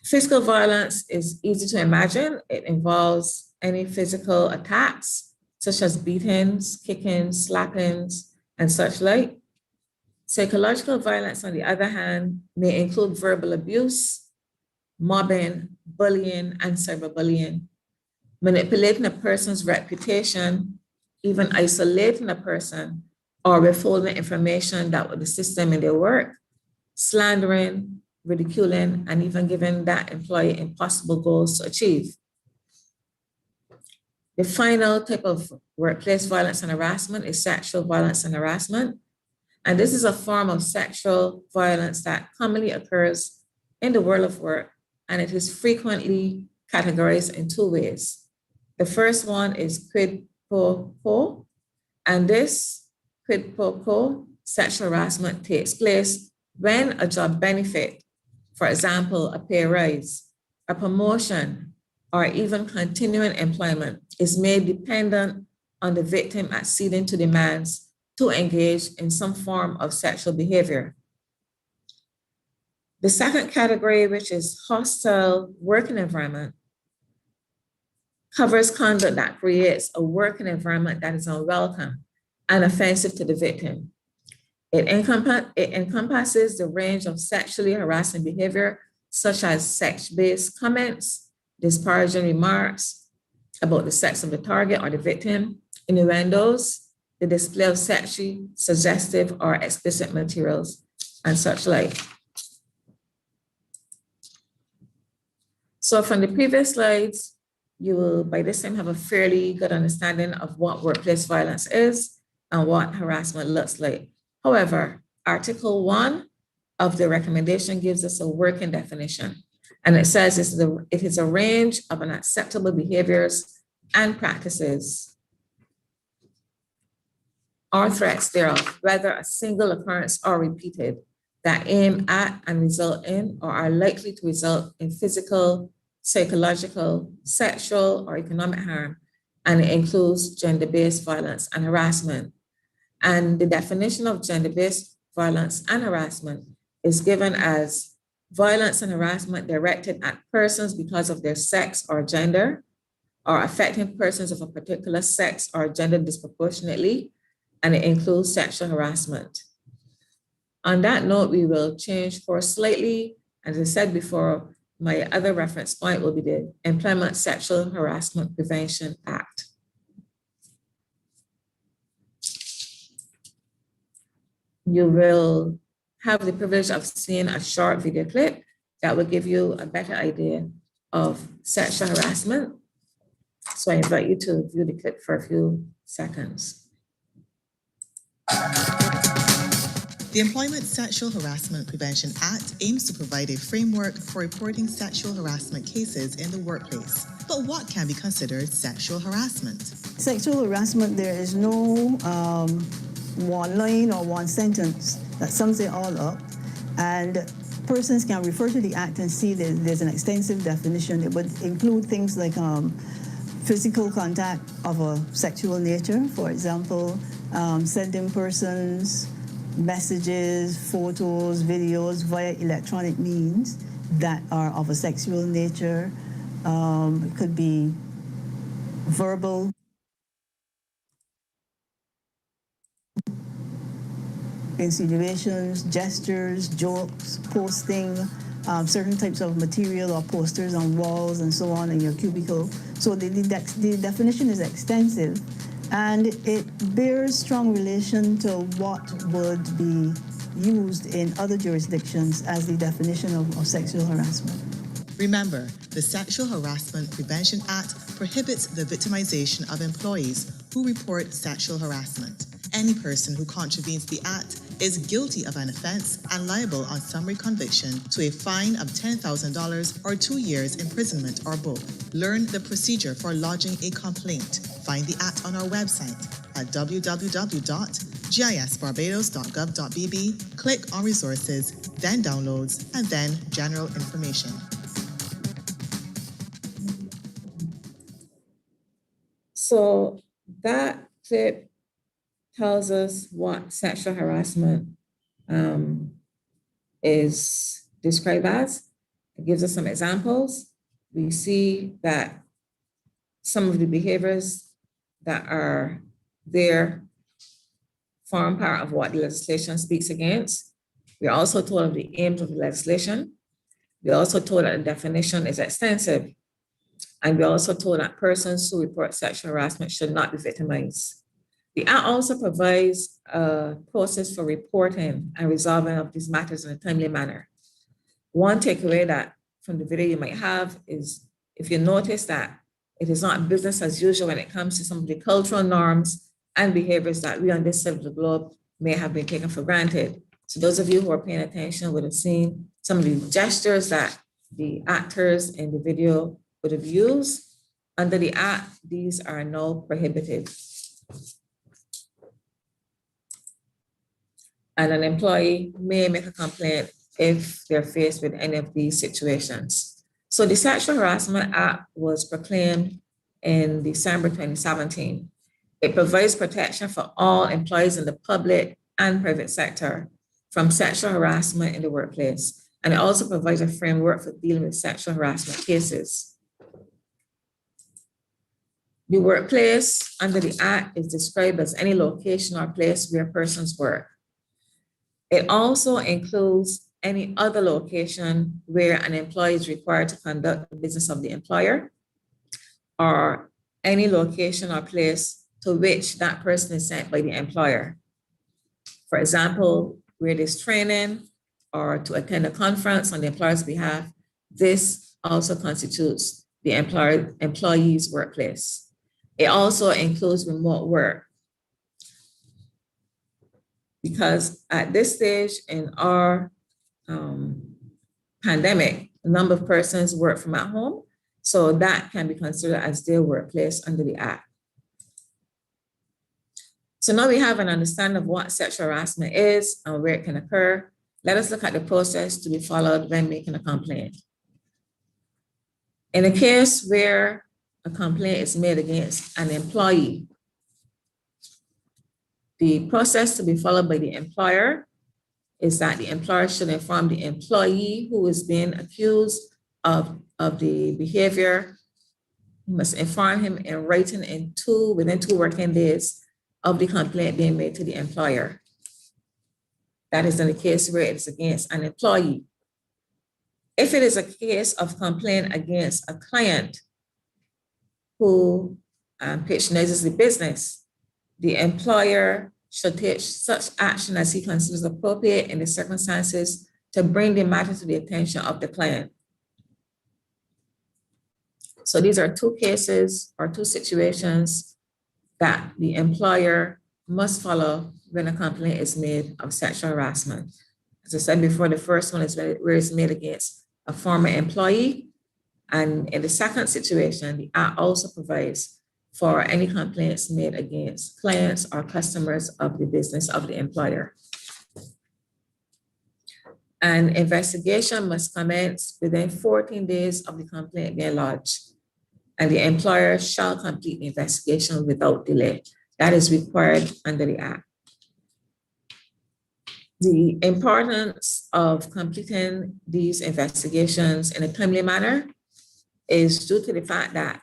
Physical violence is easy to imagine. It involves any physical attacks, such as beatings, kickings, slappings, and such like. Psychological violence, on the other hand, may include verbal abuse, mobbing, bullying, and cyberbullying, manipulating a person's reputation, even isolating a person, or withholding information that would assist them in their work, slandering, ridiculing, and even giving that employee impossible goals to achieve. The final type of workplace violence and harassment is sexual violence and harassment. And this is a form of sexual violence that commonly occurs in the world of work, and it is frequently categorized in two ways. The first one is quid pro quo, and this quid pro quo sexual harassment takes place when a job benefit, for example, a pay rise, a promotion, or even continuing employment, is made dependent on the victim acceding to demands to engage in some form of sexual behavior. The second category, which is hostile working environment, covers conduct that creates a working environment that is unwelcome and offensive to the victim. It encompasses the range of sexually harassing behavior, such as sex-based comments, disparaging remarks about the sex of the target or the victim, innuendos, the display of sexually suggestive or explicit materials, and such like. So from the previous slides, you will by this time have a fairly good understanding of what workplace violence is and what harassment looks like. However, Article 1 of the recommendation gives us a working definition, and it says it is a range of unacceptable behaviors and practices or threats thereof, whether a single occurrence or repeated, that aim at and result in or are likely to result in physical, psychological, sexual, or economic harm, and it includes gender-based violence and harassment. And the definition of gender-based violence and harassment is given as violence and harassment directed at persons because of their sex or gender, or affecting persons of a particular sex or gender disproportionately, and it includes sexual harassment. On that note, we will change course slightly. As I said before, my other reference point will be the Employment Sexual Harassment Prevention Act. You will have the privilege of seeing a short video clip that will give you a better idea of sexual harassment. So I invite you to view the clip for a few seconds.
The Employment Sexual Harassment Prevention Act aims to provide a framework for reporting sexual harassment cases in the workplace. But what can be considered sexual harassment?
Sexual harassment, there is no one line or one sentence that sums it all up. And persons can refer to the Act and see that there's an extensive definition. It would include things like physical contact of a sexual nature, for example, sending persons messages, photos, videos via electronic means that are of a sexual nature. It could be verbal, insinuations, gestures, jokes, posting certain types of material or posters on walls and so on in your cubicle. So the definition is extensive, and it bears strong relation to what would be used in other jurisdictions as the definition of sexual harassment.
Remember, the Sexual Harassment Prevention Act prohibits the victimization of employees who report sexual harassment. Any person who contravenes the Act is guilty of an offense and liable on summary conviction to a fine of $10,000 or 2 years imprisonment or both. Learn the procedure for lodging a complaint. Find the Act on our website at www.gisbarbados.gov.bb. Click on Resources, then Downloads, and then General Information.
So that clip tells us what sexual harassment is described as. It gives us some examples. We see that some of the behaviors that are there form part of what the legislation speaks against. We're also told of the aims of the legislation. We're also told that the definition is extensive. And we're also told that persons who report sexual harassment should not be victimized. The Act also provides a process for reporting and resolving of these matters in a timely manner. One takeaway that from the video you might have is if you notice that it is not business as usual when it comes to some of the cultural norms and behaviors that we on this side of the globe may have been taken for granted. So those of you who are paying attention would have seen some of the gestures that the actors in the video would have used. Under the Act, these are now prohibited. And an employee may make a complaint if they're faced with any of these situations. So the Sexual Harassment Act was proclaimed in December 2017. It provides protection for all employees in the public and private sector from sexual harassment in the workplace. And it also provides a framework for dealing with sexual harassment cases. The workplace under the Act is described as any location or place where persons work. It also includes any other location where an employee is required to conduct the business of the employer, or any location or place to which that person is sent by the employer. For example, where there's training or to attend a conference on the employer's behalf, this also constitutes the employee's workplace. It also includes remote work, because at this stage in our pandemic, a number of persons work from at home, so that can be considered as their workplace under the Act. So now we have an understanding of what sexual harassment is and where it can occur. Let us look at the process to be followed when making a complaint. In a case where a complaint is made against an employee, the process to be followed by the employer is that the employer should inform the employee who is being accused of the behavior. He must inform him in writing within 2 working days of the complaint being made to the employer. That is in the case where it is against an employee. If it is a case of complaint against a client who patronizes the business, the employer should take such action as he considers appropriate in the circumstances to bring the matter to the attention of the client. So these are 2 cases or 2 situations that the employer must follow when a complaint is made of sexual harassment. As I said before, the first one is where it's made against a former employee. And in the second situation, the Act also provides for any complaints made against clients or customers of the business of the employer. An investigation must commence within 14 days of the complaint being lodged, and the employer shall complete the investigation without delay. That is required under the Act. The importance of completing these investigations in a timely manner is due to the fact that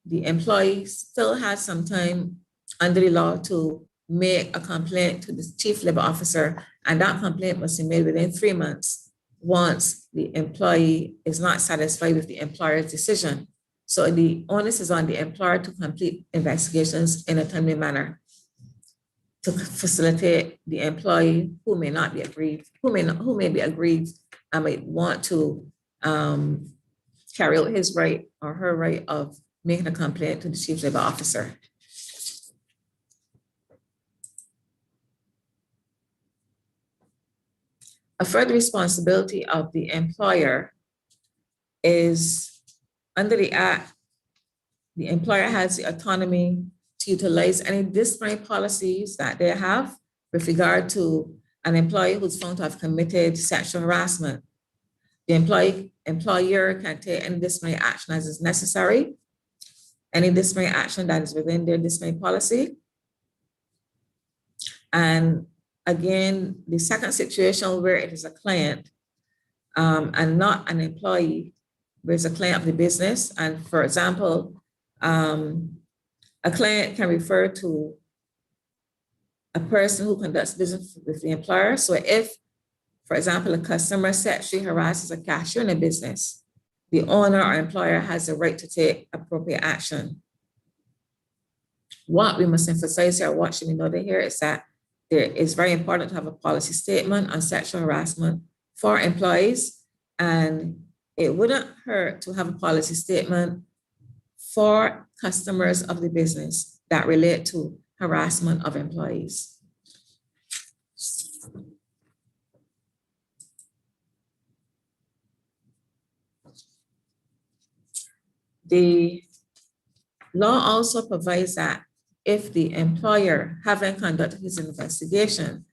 the employee still has some time under the law to make a complaint to the chief labor officer, and that complaint must be made within 3 months once the employee is not satisfied with the employer's decision. So the onus is on the employer to complete investigations in a timely manner to facilitate the employee who may not be aggrieved, who may be aggrieved and might want to carry out his right or her right of making a complaint to the chief labor officer. A further responsibility of the employer is, under the Act, the employer has the autonomy to utilize any disciplinary policies that they have with regard to an employee who's found to have committed sexual harassment. The employer can take any disciplinary action as is necessary, any disciplinary action that is within their disciplinary policy. And again, the second situation where it is a client and not an employee, where it's a client of the business. And for example, a client can refer to a person who conducts business with the employer. So if, for example, a customer sexually harasses a cashier in a business, the owner or employer has the right to take appropriate action. What we must emphasize here, what should be noted here, is that it is very important to have a policy statement on sexual harassment for employees, and it wouldn't hurt to have a policy statement for customers of the business that relate to harassment of employees. The law also provides that if the employer, having conducted his investigation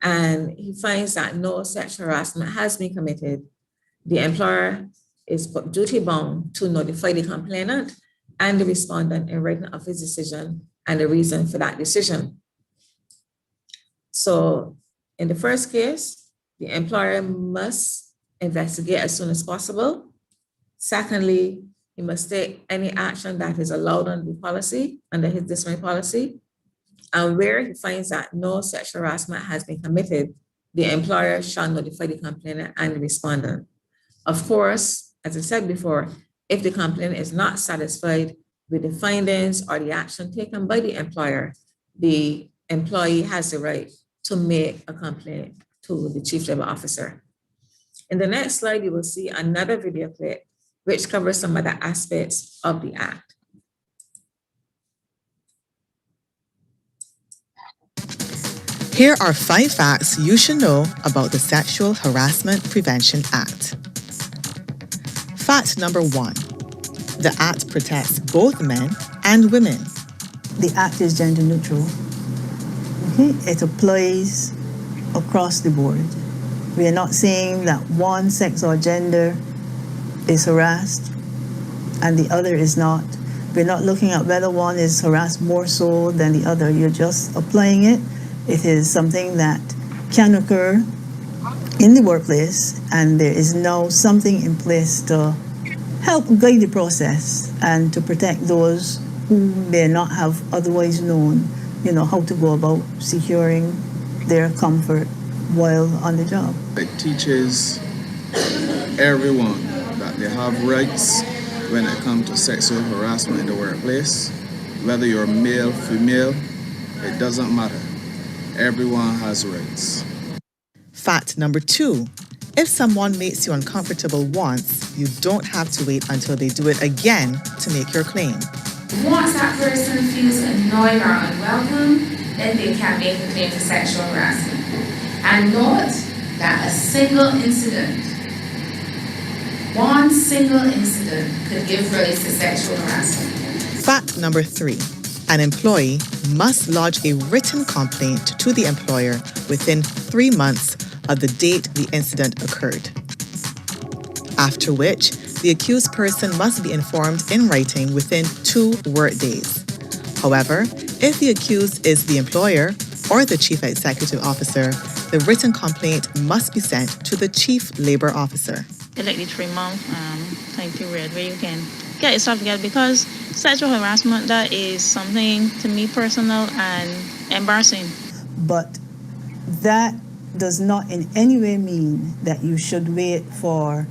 and he finds that no sexual harassment has been committed, the employer is duty bound to notify the complainant and the respondent in writing of his decision and the reason for that decision. So in the first case, the employer must investigate as soon as possible. Secondly, he must take any action that is allowed under the policy, under his disciplinary policy. And where he finds that no sexual harassment has been committed, the employer shall notify the complainant and the respondent. Of course, as I said before, if the complainant is not satisfied with the findings or the action taken by the employee has the right to make a complaint to the chief labor officer. In the next slide, you will see another video clip which covers some of the aspects of the Act.
Here are 5 facts you should know about the Sexual Harassment Prevention Act. Fact number 1. The Act protects both men and women.
The Act is gender neutral. It applies across the board. We are not saying that one sex or gender is harassed and the other is not. We're not looking at whether one is harassed more so than the other. You're just applying it. It is something that can occur in the workplace, and there is now something in place to help guide the process and to protect those who may not have otherwise known, how to go about securing their comfort while on the job.
It teaches everyone that they have rights when it comes to sexual harassment in the workplace. Whether you're male, female, it doesn't matter. Everyone has rights.
Fact number 2. If someone makes you uncomfortable once, you don't have to wait until they do it again to make your claim.
Once that person feels annoyed or unwelcome, then they can make a claim for sexual harassment. And note that a single incident, one single incident could give rise to sexual harassment.
Fact number 3. An employee must lodge a written complaint to the employer within 3 months of the date the incident occurred, after which the accused person must be informed in writing within 2 work days. However, if the accused is the employer or the chief executive officer, the written complaint must be sent to the chief labor officer.
Like the 3-month time period where you can get yourself together, because sexual harassment, that is something to me personal and embarrassing.
But that does not in any way mean that you should wait for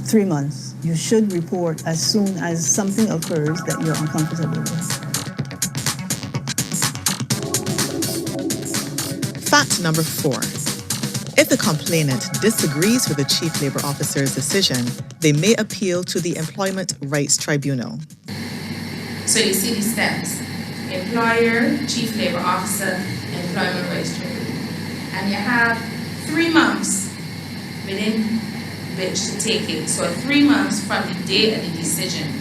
3 months. You should report as soon as something occurs that you're uncomfortable with.
Fact number 4. If the complainant disagrees with the Chief Labor Officer's decision, they may appeal to the Employment Rights Tribunal.
So you see these steps: employer, chief labor officer, employment rights tribunal. And you have 3 months within which to take it. So 3 months from the date of the decision.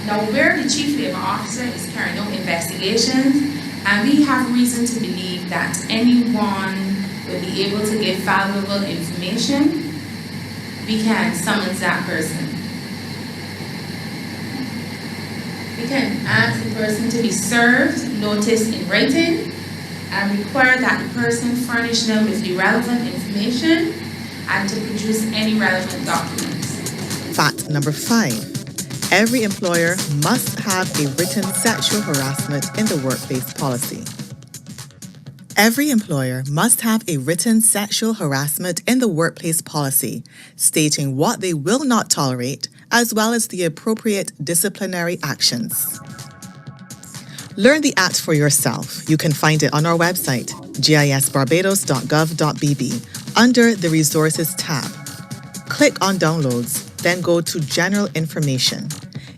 Now, where the chief labor officer is carrying out investigations, and we have reason to believe that anyone will be able to give valuable information, we can summons that person. We can ask the person to be served notice in writing and require that the person furnish them with the relevant information and to produce any relevant documents.
Fact number 5. Every employer must have a written sexual harassment in the workplace policy. Every employer must have a written sexual harassment in the workplace policy, stating what they will not tolerate, as well as the appropriate disciplinary actions. Learn the Act for yourself. You can find it on our website, gisbarbados.gov.bb, under the Resources tab. Click on Downloads, then go to General Information.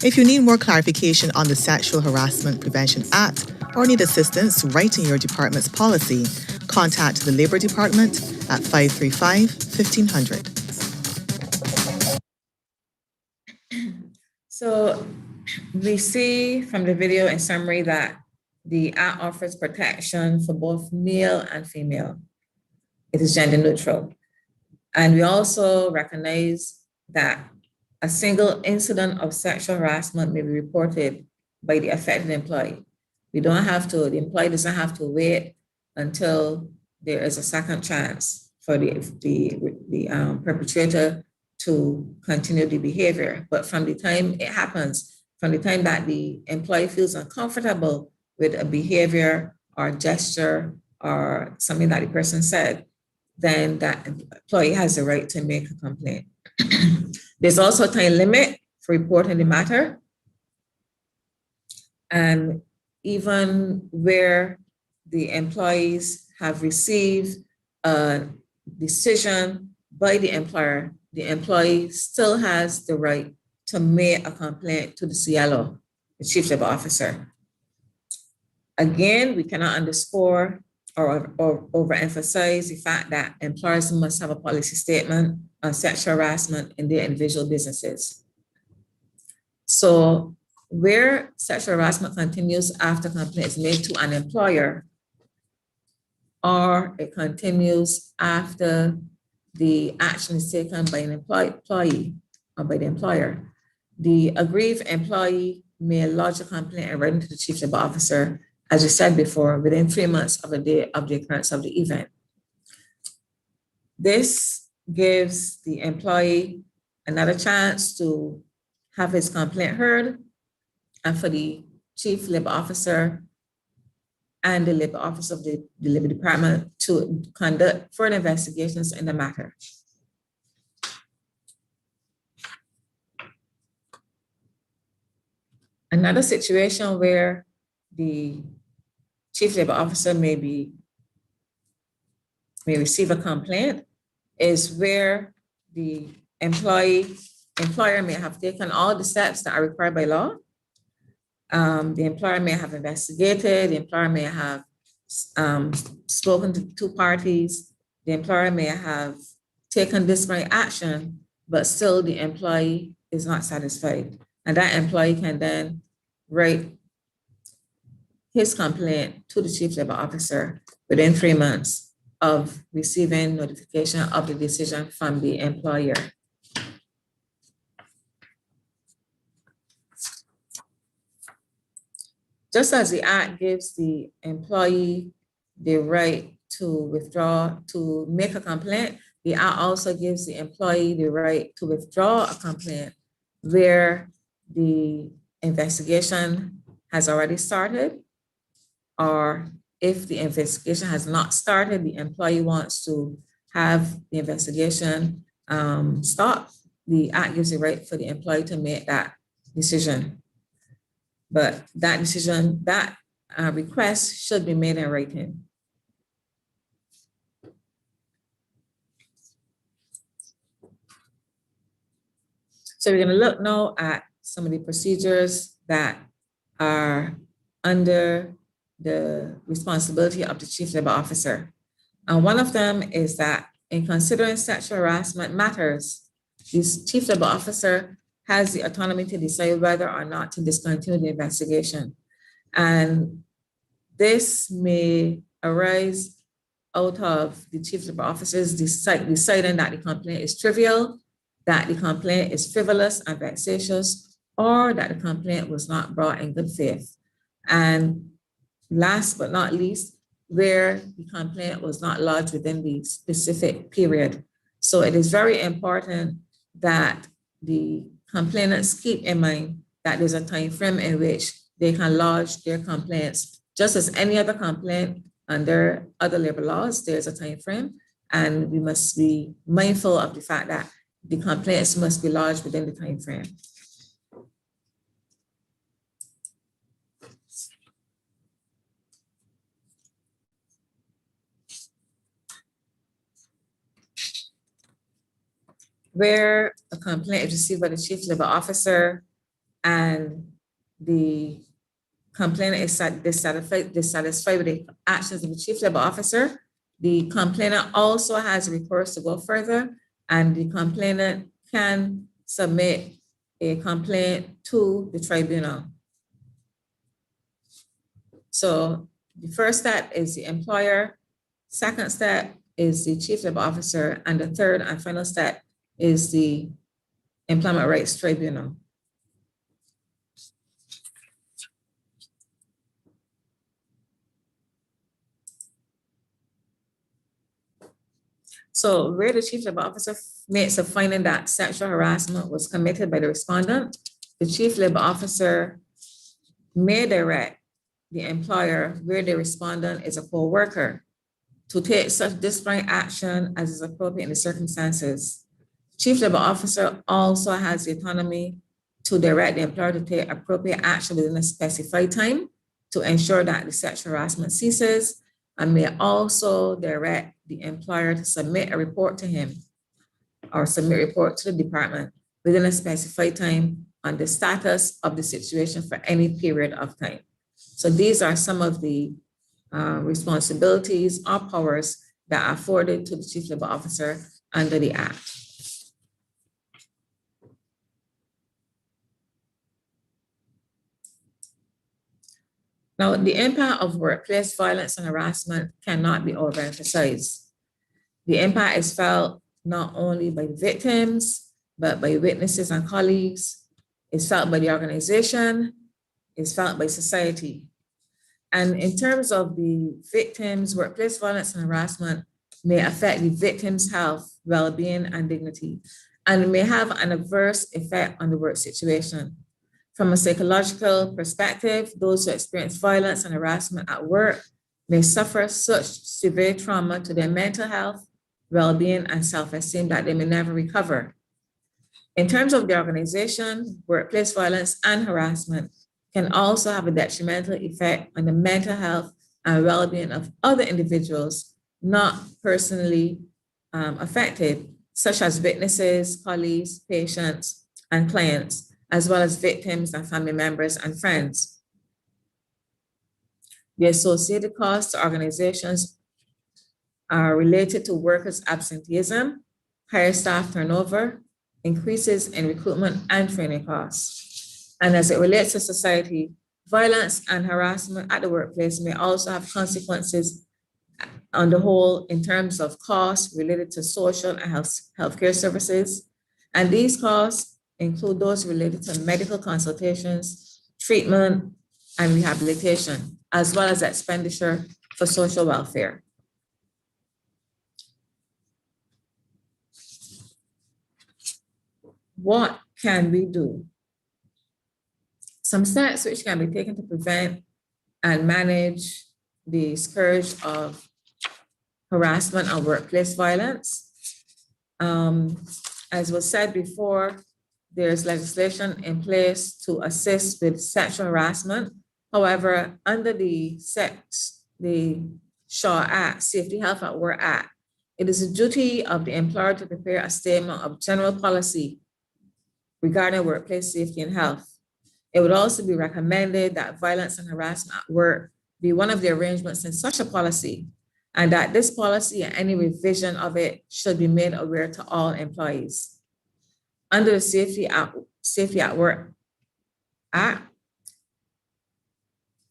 If you need more clarification on the Sexual Harassment Prevention Act or need assistance writing your department's policy, contact the Labour Department at 535-1500.
So we see from the video in summary that the Act offers protection for both male and female. It is gender neutral. And we also recognize that a single incident of sexual harassment may be reported by the affected employee. The employee doesn't have to wait until there is a second chance for the perpetrator to continue the behavior. But from the time it happens, from the time that the employee feels uncomfortable with a behavior or gesture or something that the person said, then that employee has the right to make a complaint. There's also a time limit for reporting the matter. And even where the employees have received a decision by the employer, the employee still has the right to make a complaint to the CLO, the Chief Labor Officer. Again, we cannot underscore or overemphasize the fact that employers must have a policy statement on sexual harassment in their individual businesses. So where sexual harassment continues after complaint is made to an employer, or it continues after the action is taken by an employee or by the employer, the aggrieved employee may lodge a complaint and write to the Chief Labor Officer, as we said before, within 3 months of the day of the occurrence of the event. This gives the employee another chance to have his complaint heard, and for the Chief Labor Officer and the Labor Office of the Labor Department to conduct further investigations in the matter. Another situation where the Chief Labor Officer may receive a complaint is where the employer may have taken all the steps that are required by law. The employer may have investigated, the employer may have spoken to two parties, the employer may have taken disciplinary action, but still the employee is not satisfied. And that employee can then write his complaint to the Chief Labor Officer within 3 months of receiving notification of the decision from the employer. Just as the Act gives the employee the right to withdraw, to make a complaint, the Act also gives the employee the right to withdraw a complaint where the investigation has already started, or if the investigation has not started, the employee wants to have the investigation stop, the Act gives the right for the employee to make that decision. But that decision, that request should be made in writing. So we're going to look now at some of the procedures that are under the responsibility of the Chief Labor Officer. And one of them is that in considering sexual harassment matters, the Chief Labor Officer has the autonomy to decide whether or not to discontinue the investigation. And this may arise out of the Chief Labor Officer's deciding that the complaint is trivial, that the complaint is frivolous and vexatious, or that the complaint was not brought in good faith. And last but not least, where the complaint was not lodged within the specific period. So it is very important that the complainants keep in mind that there's a time frame in which they can lodge their complaints. Just as any other complaint under other labor laws, there's a time frame, and we must be mindful of the fact that the complaints must be lodged within the time frame. Where a complaint is received by the Chief Labor Officer and the complainant is dissatisfied with the actions of the Chief Labor Officer, the complainant also has recourse to go further, and the complainant can submit a complaint to the tribunal. So the first step is the employer, second step is the Chief Labor Officer, and the third and final step is the Employment Rights Tribunal. So where the Chief Labor Officer makes a finding that sexual harassment was committed by the respondent, the Chief Labor Officer may direct the employer, where the respondent is a co-worker, to take such disciplinary action as is appropriate in the circumstances. Chief Labor Officer also has the autonomy to direct the employer to take appropriate action within a specified time to ensure that the sexual harassment ceases, and may also direct the employer to submit a report to him. or submit report to the department within a specified time on the status of the situation for any period of time. So these are some of the responsibilities or powers that are afforded to the Chief Labor Officer under the Act. Now, the impact of workplace violence and harassment cannot be overemphasized. The impact is felt not only by victims, but by witnesses and colleagues. It's felt by the organization, it's felt by society. And in terms of the victims, workplace violence and harassment may affect the victim's health, well-being, and dignity, and may have an adverse effect on the work situation. From a psychological perspective, those who experience violence and harassment at work may suffer such severe trauma to their mental health, well-being, and self-esteem that they may never recover. In terms of the organization, workplace violence and harassment can also have a detrimental effect on the mental health and well-being of other individuals not personally affected, such as witnesses, colleagues, patients, and clients, as well as victims and family members and friends. The associated costs to organizations are related to workers' absenteeism, higher staff turnover, increases in recruitment and training costs. And as it relates to society, violence and harassment at the workplace may also have consequences on the whole in terms of costs related to social and healthcare services. And these costs include those related to medical consultations, treatment, and rehabilitation, as well as expenditure for social welfare. What can we do? Some steps which can be taken to prevent and manage the scourge of harassment or workplace violence. As was said before, there's legislation in place to assist with sexual harassment. However, under the SHAW Act, Safety Health at Work Act, it is the duty of the employer to prepare a statement of general policy regarding workplace safety and health. It would also be recommended that violence and harassment at work be one of the arrangements in such a policy, and that this policy and any revision of it should be made aware to all employees. Under the Safety at Work Act,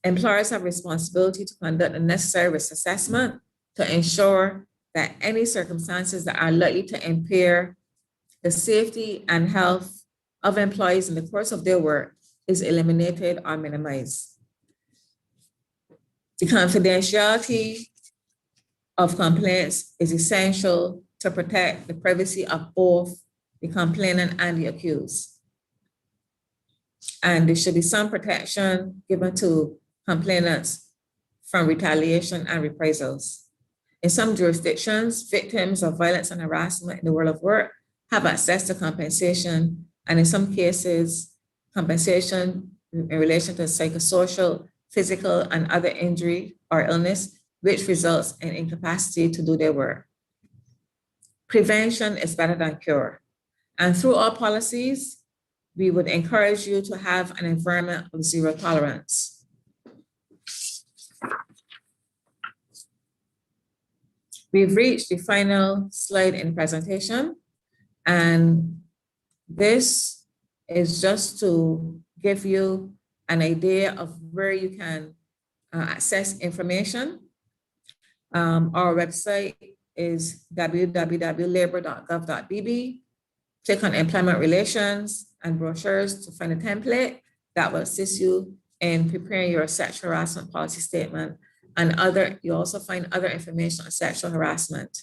employers have responsibility to conduct the necessary risk assessment to ensure that any circumstances that are likely to impair the safety and health of employees in the course of their work is eliminated or minimized. The confidentiality of complaints is essential to protect the privacy of both the complainant and the accused. And there should be some protection given to complainants from retaliation and reprisals. In some jurisdictions, victims of violence and harassment in the world of work have access to compensation, and in some cases, compensation in relation to psychosocial, physical, and other injury or illness, which results in incapacity to do their work. Prevention is better than cure. And through our policies, we would encourage you to have an environment of zero tolerance. We've reached the final slide in the presentation, and this is just to give you an idea of where you can access information. Our website is www.labor.gov.bb. Click on Employment Relations and Brochures to find a template that will assist you in preparing your sexual harassment policy statement, and you also find other information on sexual harassment.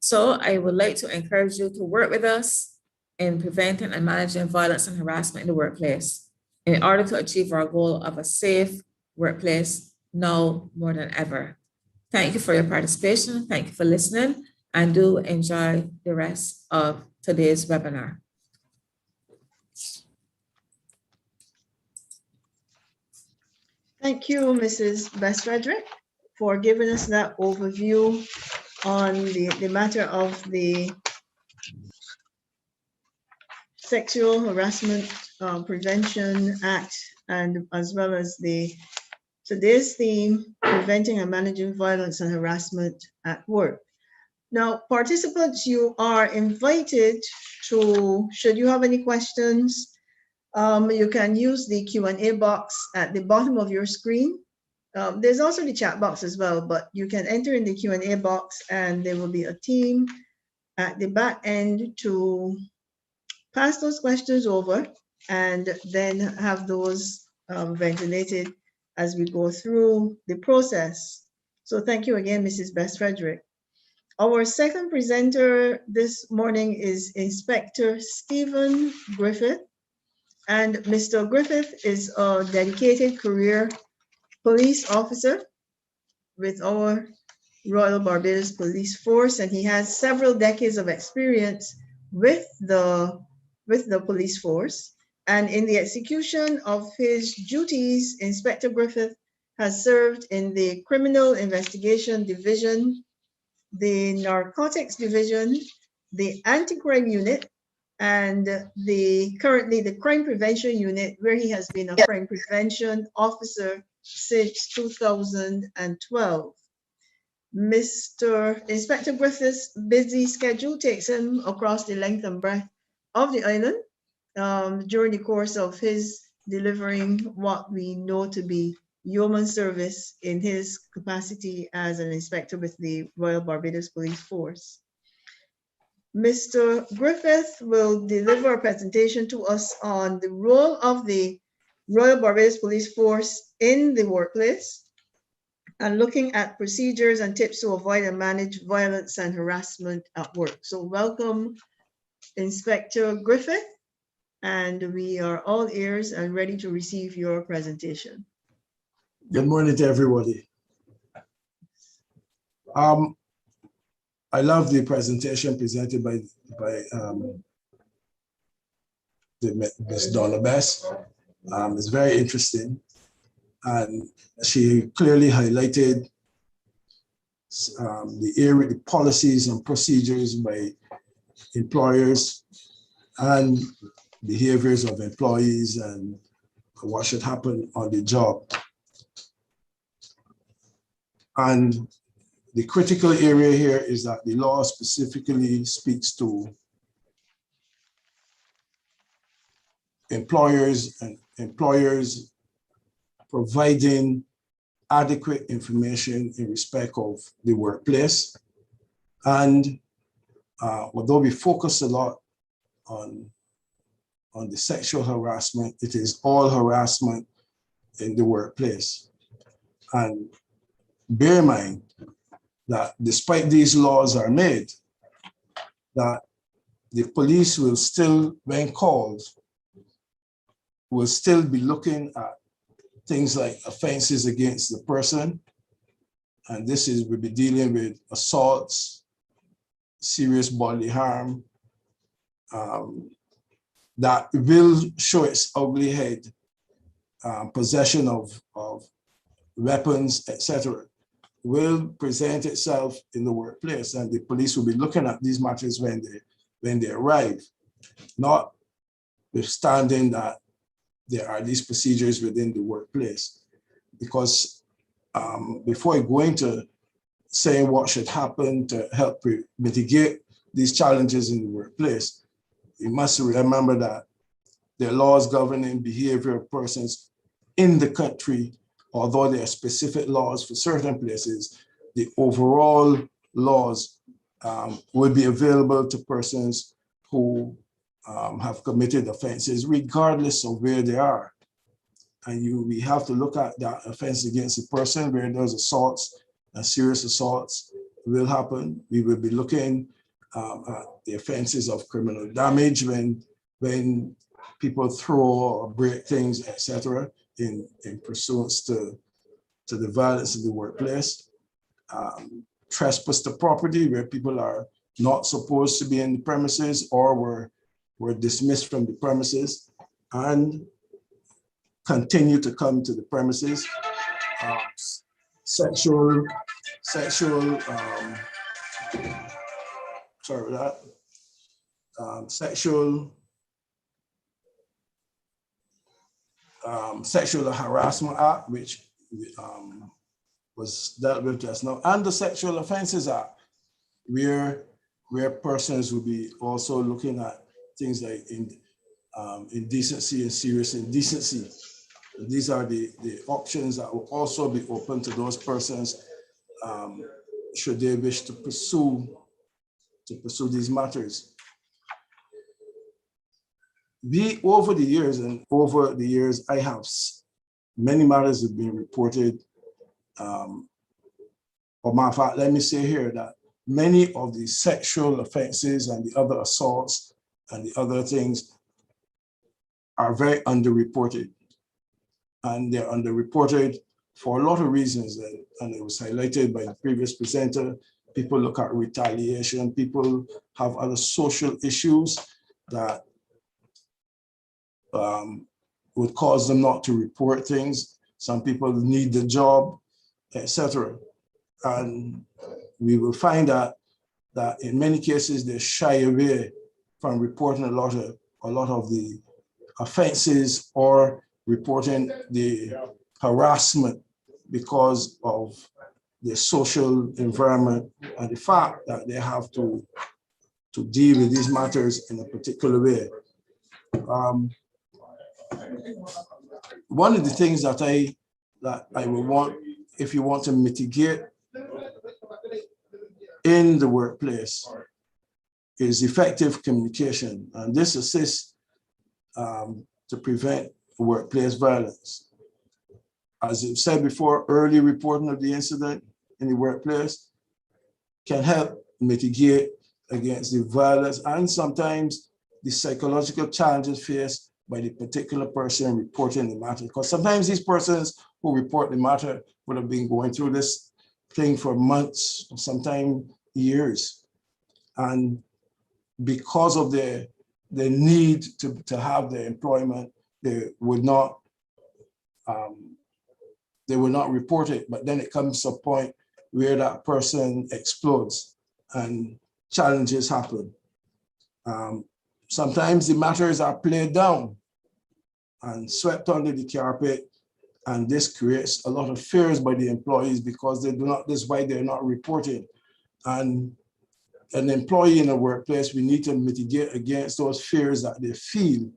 So I would like to encourage you to work with us in preventing and managing violence and harassment in the workplace in order to achieve our goal of a safe workplace now more than ever. Thank you for your participation. Thank you for listening, and do enjoy the rest of today's webinar.
Thank you, Mrs. Bess Frederick, for giving us that overview on the matter of the Sexual Harassment Prevention Act, and as well as today's theme, preventing and managing violence and harassment at work. Now, participants, you are invited to, should you have any questions, you can use the Q&A box at the bottom of your screen. There's also the chat box as well, but you can enter in the Q&A box and there will be a team at the back end to pass those questions over and then have those ventilated as we go through the process. So thank you again, Mrs. Bess Frederick. Our second presenter this morning is Inspector Stephen Griffith. And Mr. Griffith is a dedicated career police officer with our Royal Barbados Police Force, and he has several decades of experience with the police force. And in the execution of his duties, Inspector Griffith has served in the Criminal Investigation Division, the Narcotics Division, the Anti-Crime Unit, and currently the Crime Prevention Unit, where he has been a crime prevention officer since 2012. Mr. Inspector Griffith's busy schedule takes him across the length and breadth of the island during the course of his delivering what we know to be yeoman service in his capacity as an inspector with the Royal Barbados Police Force. Mr. Griffith will deliver a presentation to us on the role of the Royal Barbados Police Force in the workplace and looking at procedures and tips to avoid and manage violence and harassment at work. So welcome, Inspector Griffith, and we are all ears and ready to receive your presentation.
Good morning to everybody. I love the presentation presented by Ms. Donna Bess. It's very interesting, and she clearly highlighted the policies and procedures by employers and behaviors of employees and what should happen on the job. And the critical area here is that the law specifically speaks to employers and employers providing adequate information in respect of the workplace. And although we focus a lot on the sexual harassment, it is all harassment in the workplace. And bear in mind that despite these laws are made, that the police will still, when called, will still be looking at things like offenses against the person. And this is, we'll be dealing with assaults, serious bodily harm, that will show its ugly head, possession of weapons, etc., will present itself in the workplace, and the police will be looking at these matters when they arrive, notwithstanding that there are these procedures within the workplace. Because before I go into saying what should happen to help mitigate these challenges in the workplace, you must remember that there are laws governing behavior of persons in the country. Although there are specific laws for certain places, the overall laws will be available to persons who have committed offenses, regardless of where they are. And we have to look at that offense against the person where those assaults and serious assaults will happen. We will be looking at the offenses of criminal damage when people throw or break things, etc., in pursuance to the violence in the workplace. Trespass to property, where people are not supposed to be in the premises or were dismissed from the premises and continue to come to the premises. Sexual sorry for that, Sexual Harassment Act, which was dealt with just now, and the Sexual Offences Act, where persons will be also looking at things like indecency and serious indecency. These are the options that will also be open to those persons should they wish to pursue these matters. Over the years, I have many matters have been reported. Or matter of fact, let me say here that many of the sexual offenses and the other assaults and the other things are very underreported. And they're underreported for a lot of reasons, and it was highlighted by the previous presenter. People look at retaliation, people have other social issues that would cause them not to report things. Some people need the job, etc. And we will find that in many cases they shy away from reporting a lot of the offenses or reporting the harassment because of the social environment and the fact that they have to deal with these matters in a particular way. One of the things that I would want, if you want to mitigate in the workplace, is effective communication, and this assists to prevent workplace violence. As I've said before, early reporting of the incident in the workplace can help mitigate against the violence and sometimes the psychological challenges faced by the particular person reporting the matter. Because sometimes these persons who report the matter would have been going through this thing for months, sometimes years. And because of the need to have their employment, they would not report it. But then it comes to a point where that person explodes and challenges happen. Sometimes the matters are played down and swept under the carpet, and this creates a lot of fears by the employees because they do not, this is why they're not reporting. And an employee in a workplace, we need to mitigate against those fears that they feel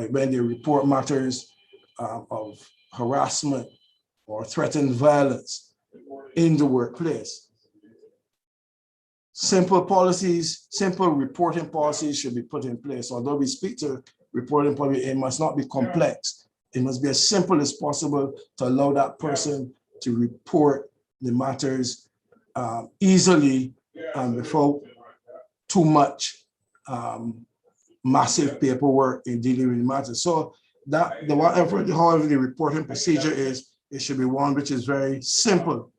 when they report matters of harassment or threatened violence in the workplace. Simple policies, simple reporting policies should be put in place. Although we speak to reporting policy, it must not be complex. It must be as simple as possible to allow that person to report the matters easily and without too much massive paperwork in dealing with matters. So that however the reporting procedure is, it should be one which is very simple.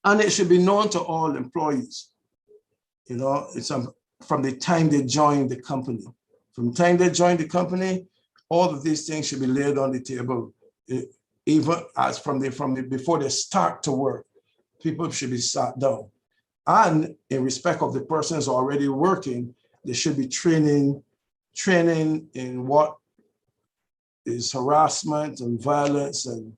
And it should be known to all employees. You know, it's from the time they join the company. From the time they join the company, all of these things should be laid on the table. Even as from before they start to work, people should be sat down. And in respect of the persons already working, there should be training in what is harassment and violence and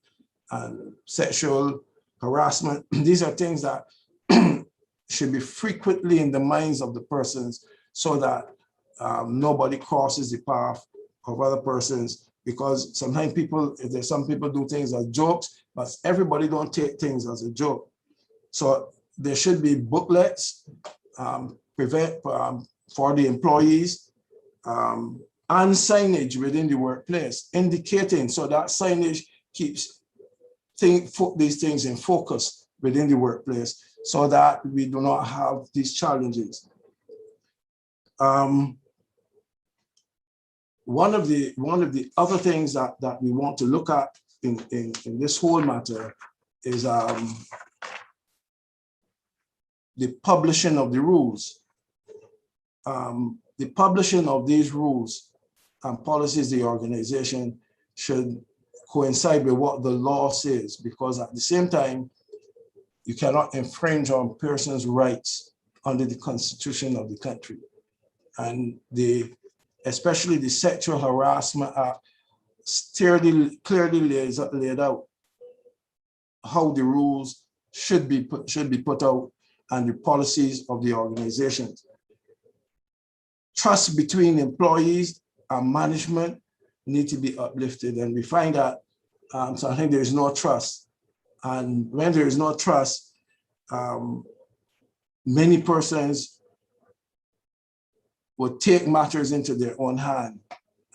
sexual harassment. These are things that should be frequently in the minds of the persons so that nobody crosses the path of other persons, because sometimes some people do things as jokes, but everybody don't take things as a joke. So there should be booklets for the employees and signage within the workplace indicating, so that signage keeps these things in focus within the workplace so that we do not have these challenges. One of the other things that we want to look at in this whole matter is the publishing of the rules. The publishing of these rules and policies, the organization should coincide with what the law says, because at the same time, You cannot infringe on persons' rights under the Constitution of the country. And especially the Sexual Harassment Act clearly laid out how the rules should be put out and the policies of the organizations. Trust between employees and management need to be uplifted, and we find that so I think there is no trust. And when there is no trust, many persons will take matters into their own hand,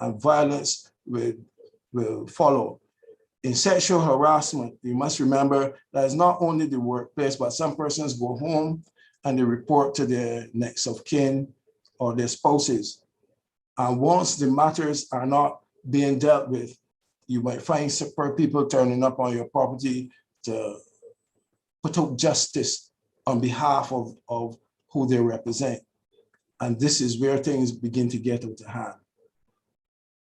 and violence will follow. In sexual harassment, you must remember that it's not only the workplace, but some persons go home and they report to their next of kin or their spouses. And once the matters are not being dealt with, you might find people turning up on your property to put out justice on behalf of who they represent. And this is where things begin to get out of hand.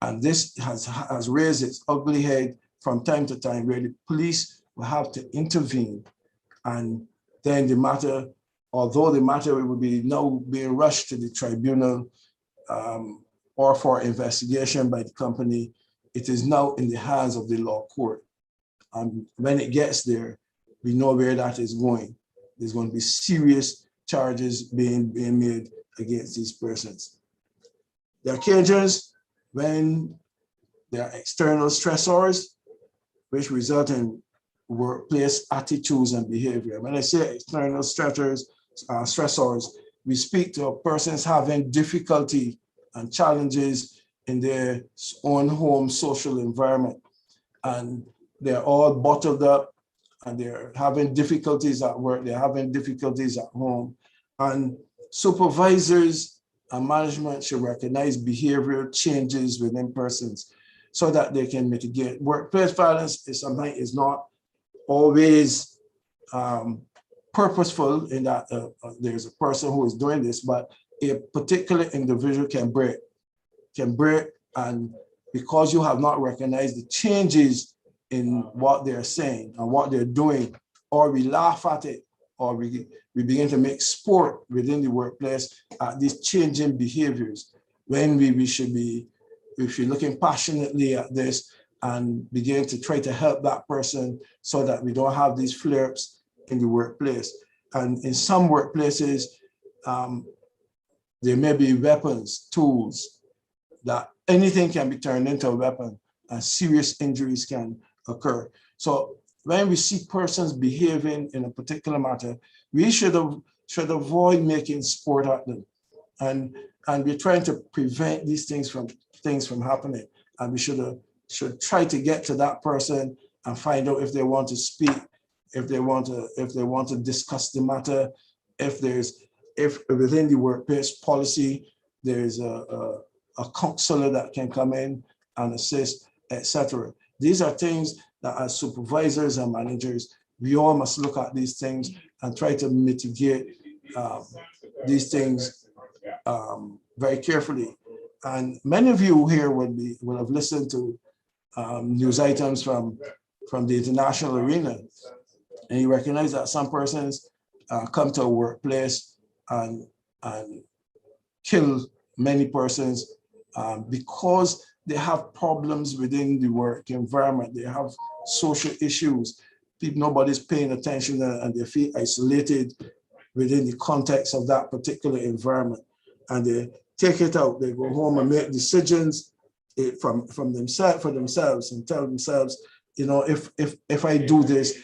And this has raised its ugly head from time to time, where the police will have to intervene. And then the matter, although the matter will be now being rushed to the tribunal or for investigation by the company, it is now in the hands of the law court. And when it gets there, we know where that is going. There's going to be serious charges being made against these persons. There are occasions when there are external stressors which result in workplace attitudes and behavior. When I say external stressors, we speak to persons having difficulty and challenges in their own home social environment. And they're all bottled up and they're having difficulties at work, they're having difficulties at home. And supervisors and management should recognize behavioral changes within persons so that they can mitigate. Workplace violence is something is not always purposeful in that there's a person who is doing this, but a particular individual can break, and because you have not recognized the changes in what they're saying and what they're doing, or we laugh at it, or we begin to make sport within the workplace at these changing behaviors, when we should be looking passionately at this and begin to try to help that person so that we don't have these flare-ups in the workplace. And in some workplaces, there may be weapons, tools, that anything can be turned into a weapon and serious injuries can occur. So when we see persons behaving in a particular matter, we should avoid making sport at them. And we're trying to prevent these things from happening. And we should try to get to that person and find out if they want to speak, if they want to discuss the matter, if within the workplace policy there's a counselor that can come in and assist, etc. These are things that as supervisors and managers, we all must look at these things and try to mitigate these things very carefully. And many of you here will have listened to news items from the international arena, and you recognize that some persons come to a workplace and kill many persons because they have problems within the work environment. They have social issues. Nobody's paying attention, and they feel isolated within the context of that particular environment. And they take it out. They go home and make decisions for themselves and tell themselves, if I do this,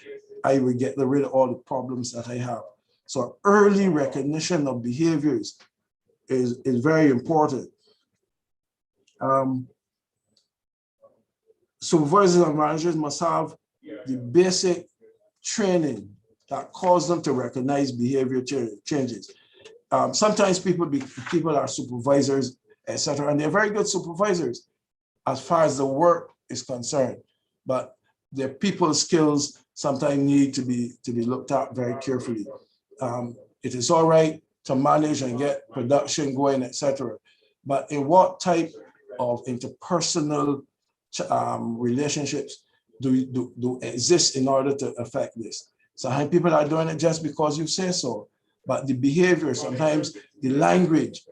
I will get rid of all the problems that I have. So early recognition of behaviors is very important. Supervisors and managers must have the basic training that causes them to recognize behavior changes. Sometimes people are supervisors, etc., and they're very good supervisors as far as the work is concerned, but their people skills sometimes need to be looked at very carefully. It is all right to manage and get production going, etc., but in what type of interpersonal relationships do exist in order to affect this? Sometimes people are doing it just because you say so, but the behavior, sometimes the language,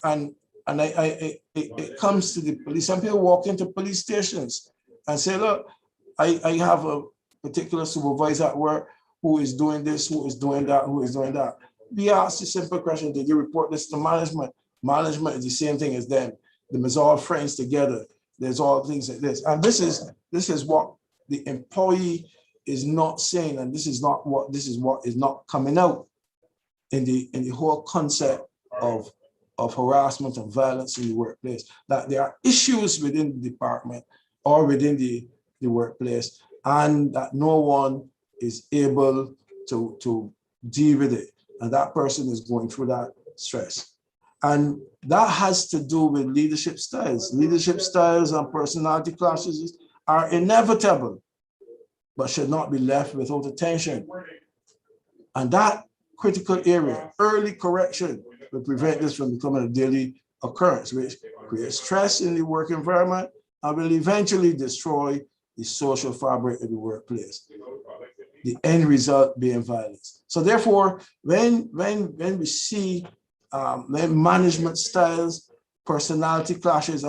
and it comes to the police. Some people walk into police stations and say, look, I have a particular supervisor at work who is doing this, who is doing that, who is doing that. We ask the simple question, did you report this to management? Management is the same thing as them. Them is all friends together. There's all things like this. And this is what the employee is not saying, and this is what is not coming out in the whole concept of harassment and violence in the workplace, that there are issues within the department or within the workplace, and that no one is able to deal with it. And that person is going through that stress. And that has to do with leadership styles. Leadership styles and personality clashes are inevitable, but should not be left without attention. And that critical area, early correction, will prevent this from becoming a daily occurrence, which creates stress in the work environment and will eventually destroy the social fabric of the workplace. The end result being violence. So therefore, when we see when management styles, personality clashes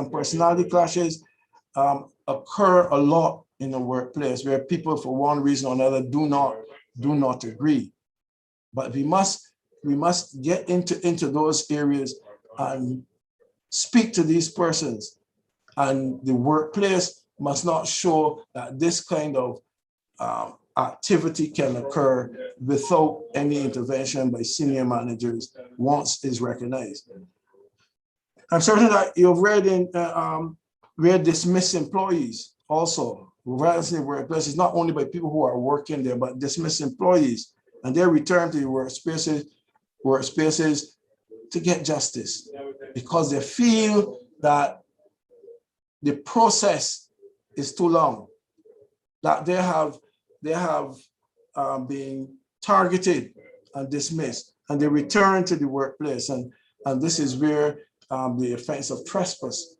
occur a lot in the workplace, where people, for one reason or another, do not agree. But we must get into those areas and speak to these persons. And the workplace must not show that this kind of activity can occur without any intervention by senior managers once it's recognized. I'm certain that you've read where dismissed employees also. Violence in the workplace is not only by people who are working there, but dismissed employees, and they return to the workspaces to get justice because they feel that the process is too long, that they have been targeted and dismissed, and they return to the workplace. And this is where the offense of trespass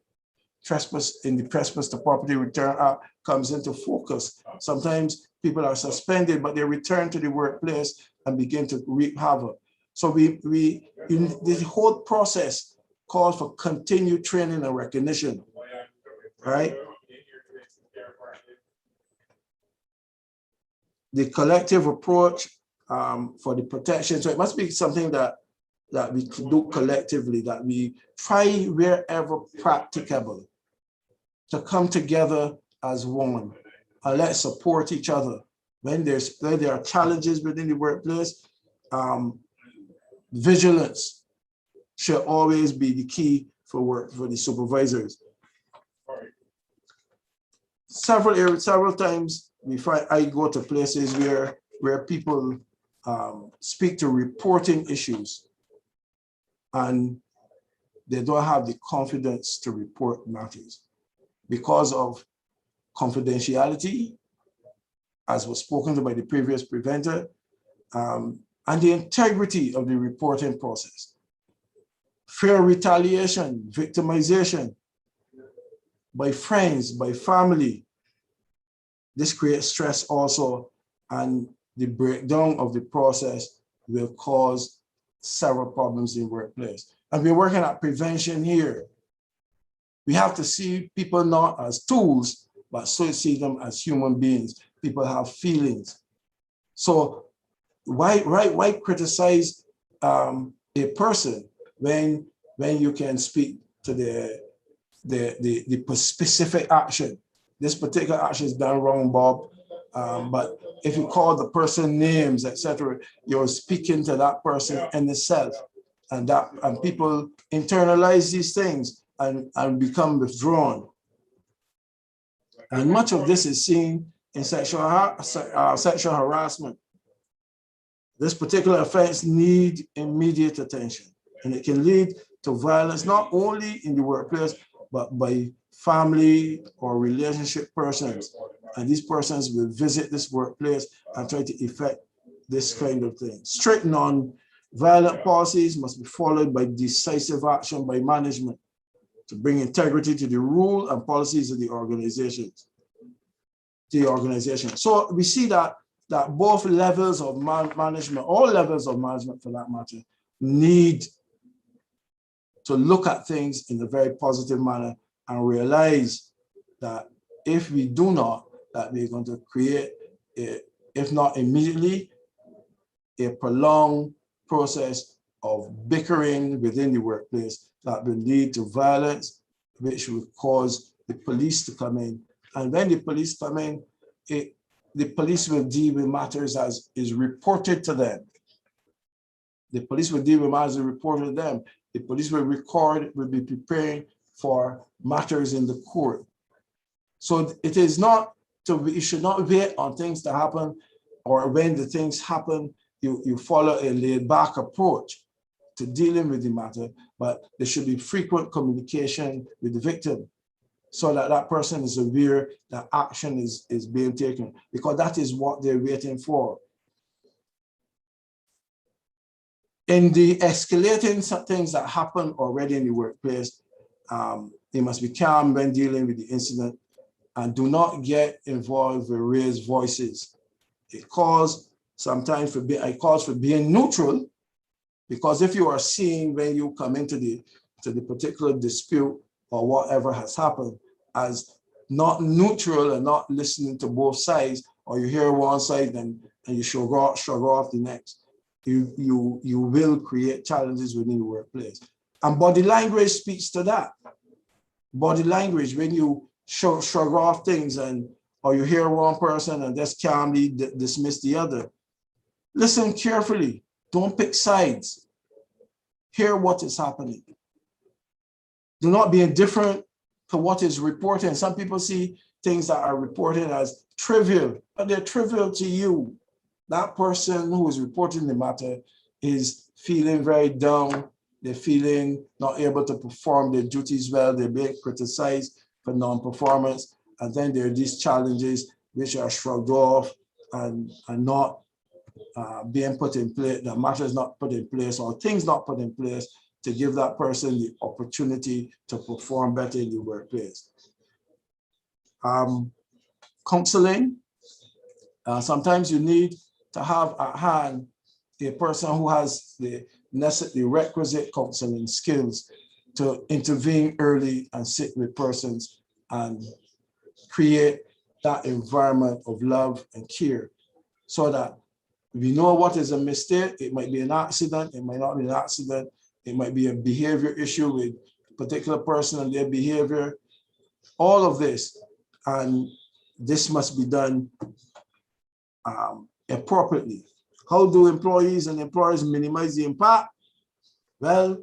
in the Trespass to Property Return Act comes into focus. Sometimes people are suspended, but they return to the workplace and begin to wreak havoc. So in the whole process calls for continued training and recognition, right? The collective approach for the protection. So it must be something that we do collectively, that we try wherever practicable to come together as one and let's support each other. When there are challenges within the workplace, vigilance should always be the key for the supervisors. Several times I go to places where people speak to reporting issues and they don't have the confidence to report matters because of confidentiality, as was spoken to by the previous presenter, and the integrity of the reporting process. Fear retaliation, victimization by friends, by family. This creates stress also, and the breakdown of the process will cause several problems in the workplace. And we're working at prevention here. We have to see people not as tools, but see them as human beings. People have feelings. So why criticize a person when you can speak to the specific action? This particular action is done wrong, Bob. But if you call the person names, etc., you're speaking to that person in itself, and people internalize these things and become withdrawn. And much of this is seen in sexual harassment. This particular offense needs immediate attention, and it can lead to violence not only in the workplace, but by family or relationship persons. And these persons will visit this workplace and try to effect this kind of thing. Strict non-violent policies must be followed by decisive action by management to bring integrity to the rule and policies of the organization. So we see that that both levels of management, all levels of management for that matter, need to look at things in a very positive manner and realize that if we do not, that we're going to create, if not immediately, a prolonged process of bickering within the workplace that will lead to violence, which will cause the police to come in. And when the police come in, the police will deal with matters as is reported to them. The police will deal with matters as reported to them. The police will record, will be preparing for matters in the court. So it is not you should not wait on things to happen, or when the things happen, you follow a laid back approach to dealing with the matter, but there should be frequent communication with the victim so that that person is aware that action is being taken, because that is what they're waiting for. In the escalating things that happen already in the workplace, they must be calm when dealing with the incident and do not get involved with raised voices. It calls sometimes for being neutral, because if you are seeing when you come into the particular dispute or whatever has happened as not neutral and not listening to both sides, or you hear one side and you shrug off the next, you will create challenges within the workplace. And body language speaks to that. Body language, when you shrug off things or you hear one person and just calmly dismiss the other. Listen carefully, don't pick sides. Hear what is happening. Do not be indifferent to what is reported. Some people see things that are reported as trivial, but they're trivial to you. That person who is reporting the matter is feeling very down. They're feeling not able to perform their duties well. They're being criticized for non-performance. And then there are these challenges which are shrugged off and not being put in place, the matters not put in place or things not put in place to give that person the opportunity to perform better in the workplace. Counseling, sometimes you need to have at hand a person who has the requisite counseling skills to intervene early and sit with persons and create that environment of love and care, so that we know what is a mistake. It might be an accident, it might not be an accident, it might be a behavior issue with a particular person and their behavior, all of this. And this must be done appropriately. How do employees and employers minimize the impact? Well,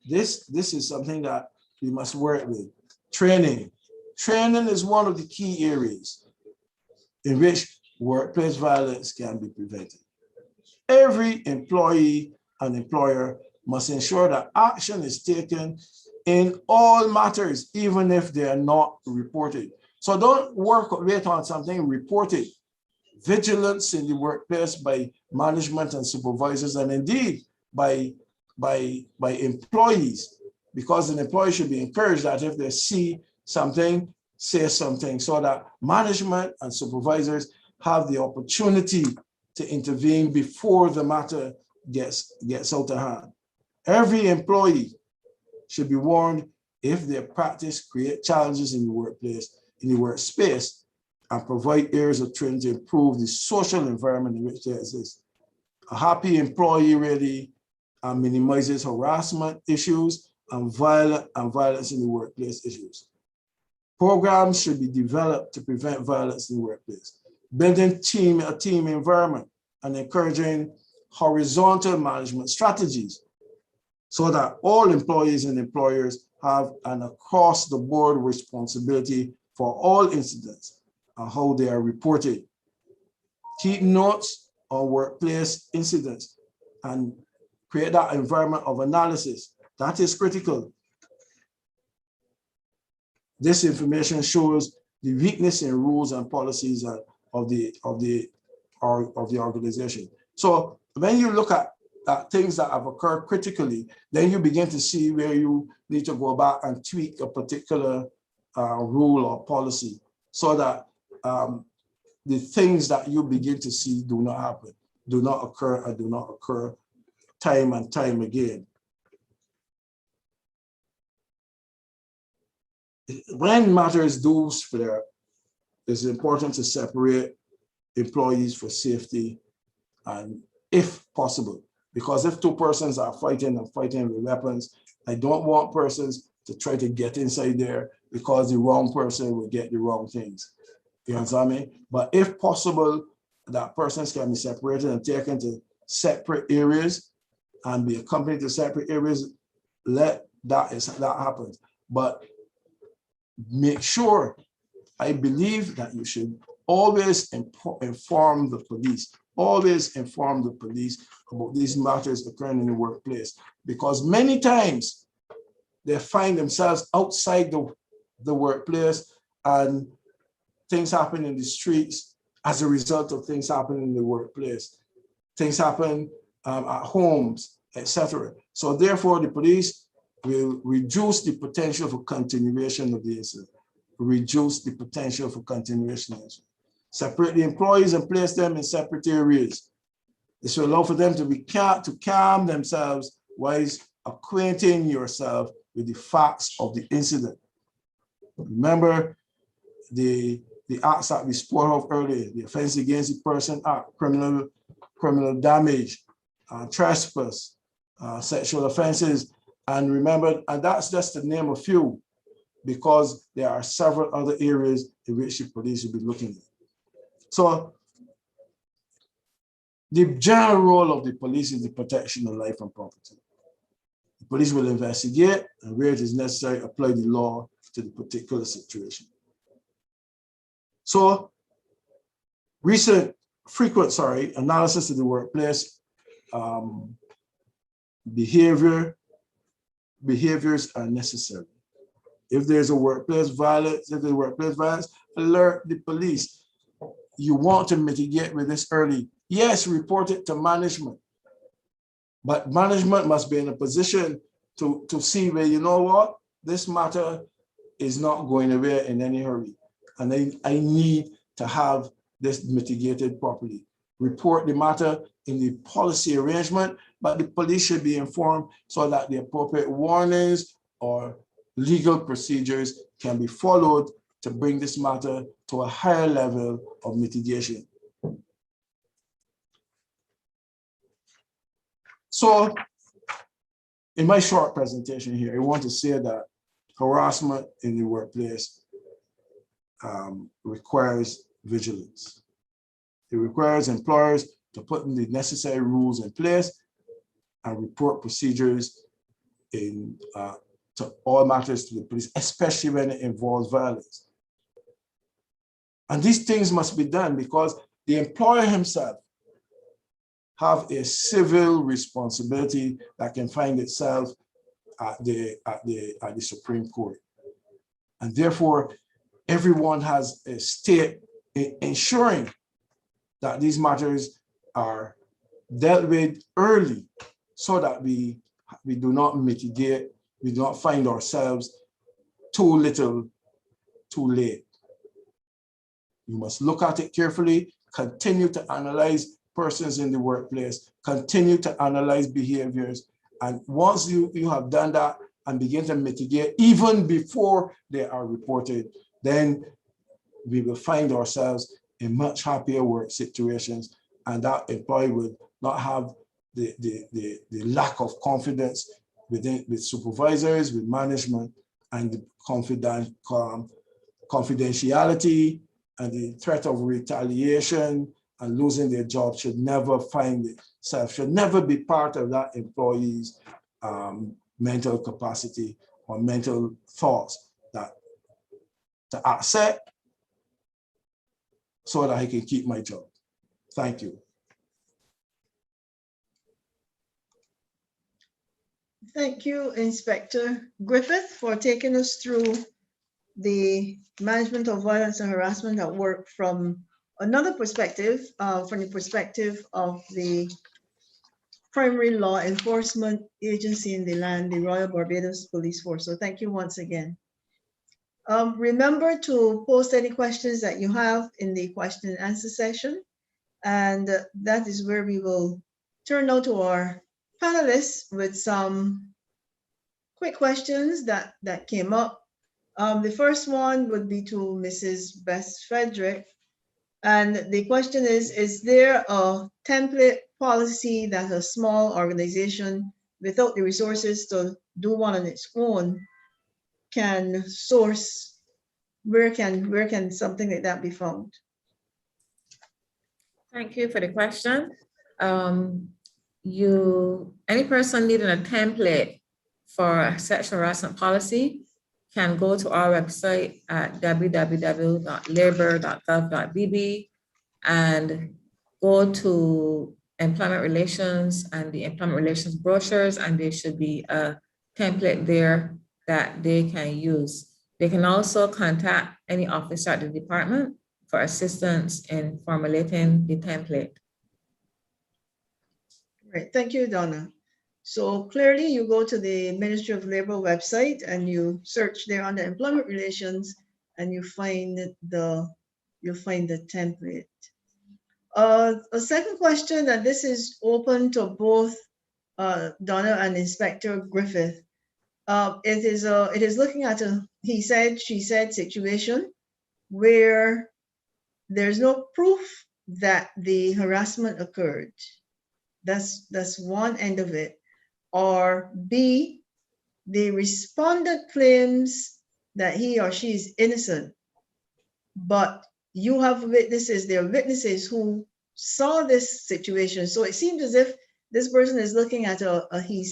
this is something that we must work with. Training. Training is one of the key areas in which workplace violence can be prevented. Every employee and employer must ensure that action is taken in all matters, even if they are not reported. So don't wait on something reported. Vigilance in the workplace by management and supervisors, and indeed by employees, because an employee should be encouraged that if they see something, say something, so that management and supervisors have the opportunity to intervene before the matter gets out of hand. Every employee should be warned if their practice create challenges in the workplace, in the workspace, and provide areas of training to improve the social environment in which they exist. A happy employee really minimizes harassment issues and violence in the workplace issues. Programs should be developed to prevent violence in the workplace, building a team environment and encouraging horizontal management strategies so that all employees and employers have an across-the-board responsibility for all incidents and how they are reported. Keep notes on workplace incidents and create that environment of analysis. That is critical. This information shows the weakness in rules and policies of the organization. So when you look at things that have occurred critically, then you begin to see where you need to go back and tweak a particular rule or policy so that the things that you begin to see do not happen, do not occur, and do not occur time and time again. When matters do flare, it's important to separate employees for safety, and if possible, because if two persons are fighting with weapons, I don't want persons to try to get inside there because the wrong person will get the wrong things. You understand me? But if possible, that persons can be separated and taken to separate areas and be accompanied to separate areas. Let that happen. But make sure, I believe that you should always inform the police, always inform the police about these matters occurring in the workplace, because many times they find themselves outside the workplace and things happen in the streets as a result of things happening in the workplace. Things happen at homes, etc. So therefore, the police will reduce the potential for continuation of the incident. Reduce the potential for continuation of the incident. Separate the employees and place them in separate areas. This will allow for them to calm themselves while acquainting yourself with the facts of the incident. Remember the acts that we spoke of earlier: the Offense Against the Person Act, criminal damage, trespass, sexual offenses, and remember, and that's just to name a few, because there are several other areas in which the police will be looking at. So the general role of the police is the protection of life and property. The police will investigate, and where it is necessary, apply the law to the particular situation. So frequent analysis of the workplace behaviors are necessary. If there's a workplace violence, alert the police. You want to mitigate with this early. Yes, report it to management, but management must be in a position to see where, you know what, this matter is not going away in any hurry, and I need to have this mitigated properly. Report the matter in the policy arrangement, but the police should be informed so that the appropriate warnings or legal procedures can be followed to bring this matter to a higher level of mitigation. So in my short presentation here, I want to say that harassment in the workplace requires vigilance. It requires employers to put in the necessary rules in place and report procedures to all matters to the police, especially when it involves violence. And these things must be done because the employer himself have a civil responsibility that can find itself at the Supreme Court. And therefore, everyone has a stake in ensuring that these matters are dealt with early so that we do not mitigate, we do not find ourselves too little, too late. You must look at it carefully, continue to analyze persons in the workplace, continue to analyze behaviors. And once you have done that and begin to mitigate even before they are reported, then we will find ourselves in much happier work situations, and that employee will not have the lack of confidence with supervisors, with management, and the confidentiality and the threat of retaliation and losing their job should never find itself, should never be part of that employee's mental capacity or mental thoughts that to accept so that I can keep my job. Thank you.
Thank you, Inspector Griffith, for taking us through the management of violence and harassment at work from another perspective, from the perspective of the primary law enforcement agency in the land, the Royal Barbados Police Force. So thank you once again. Remember to post any questions that you have in the question and answer session. And that is where we will turn now to our panelists with some quick questions that came up. The first one would be to Mrs. Beth Frederick. And the question is there a template policy that a small organization without the resources to do one on its own can source? Where can something like that be found?
Thank you for the question. Any person needing a template for a sexual harassment policy can go to our website at www.labor.gov.bb and go to employment relations and the employment relations brochures, and there should be a template there that they can use. They can also contact any officer at the department for assistance in formulating the template.
Right, thank you, Donna. So clearly you go to the Ministry of Labor website and you search there under employment relations and you find the template. A second question, and this is open to both Donna and Inspector Griffith. It is looking at a he said, she said situation where there's no proof that the harassment occurred. That's one end of it. Or B, the respondent claims that he or she is innocent, but you have witnesses, there are witnesses who saw this situation. So it seems as if this person is looking at he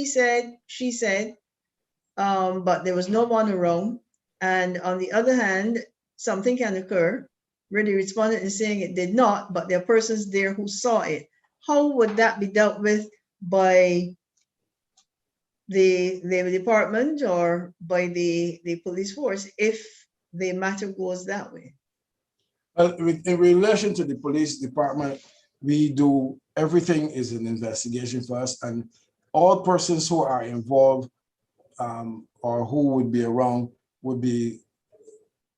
said, she said, but there was no one around. And on the other hand, something can occur where the respondent is saying it did not, but there are persons there who saw it. How would that be dealt with by the Labor Department or by the police force if the matter goes that way?
Well, in relation to the police department, we do everything is an investigation for us, and all persons who are involved or who would be around we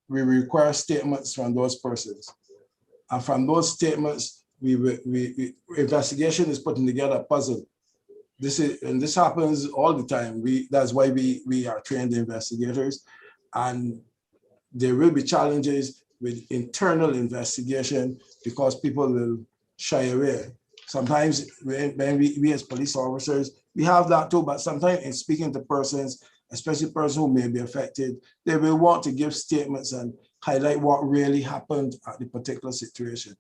require statements from those persons, and from those statements, investigation is putting together a puzzle. This happens all the time. That's why we are trained investigators, and there will be challenges with internal investigation because people will shy away. Sometimes when we as police officers, we have that too, but sometimes in speaking to persons, especially persons who may be affected, they will want to give statements and highlight what really happened at the particular situation.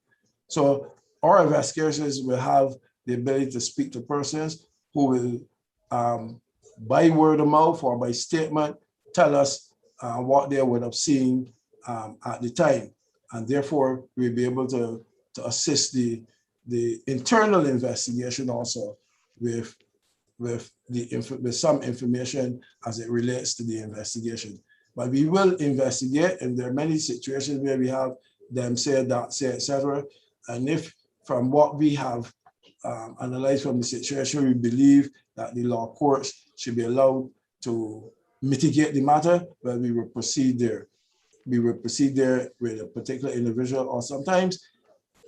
So our investigators will have the ability to speak to persons who will, by word of mouth or by statement, tell us what they would have seen at the time. And therefore, we'll be able to assist the internal investigation also with some information as it relates to the investigation. But we will investigate, and there are many situations where we have them say that, say, etc. And if from what we have analyzed from the situation, we believe that the law courts should be allowed to mitigate the matter, well, we will proceed there. We will proceed there with a particular individual, or sometimes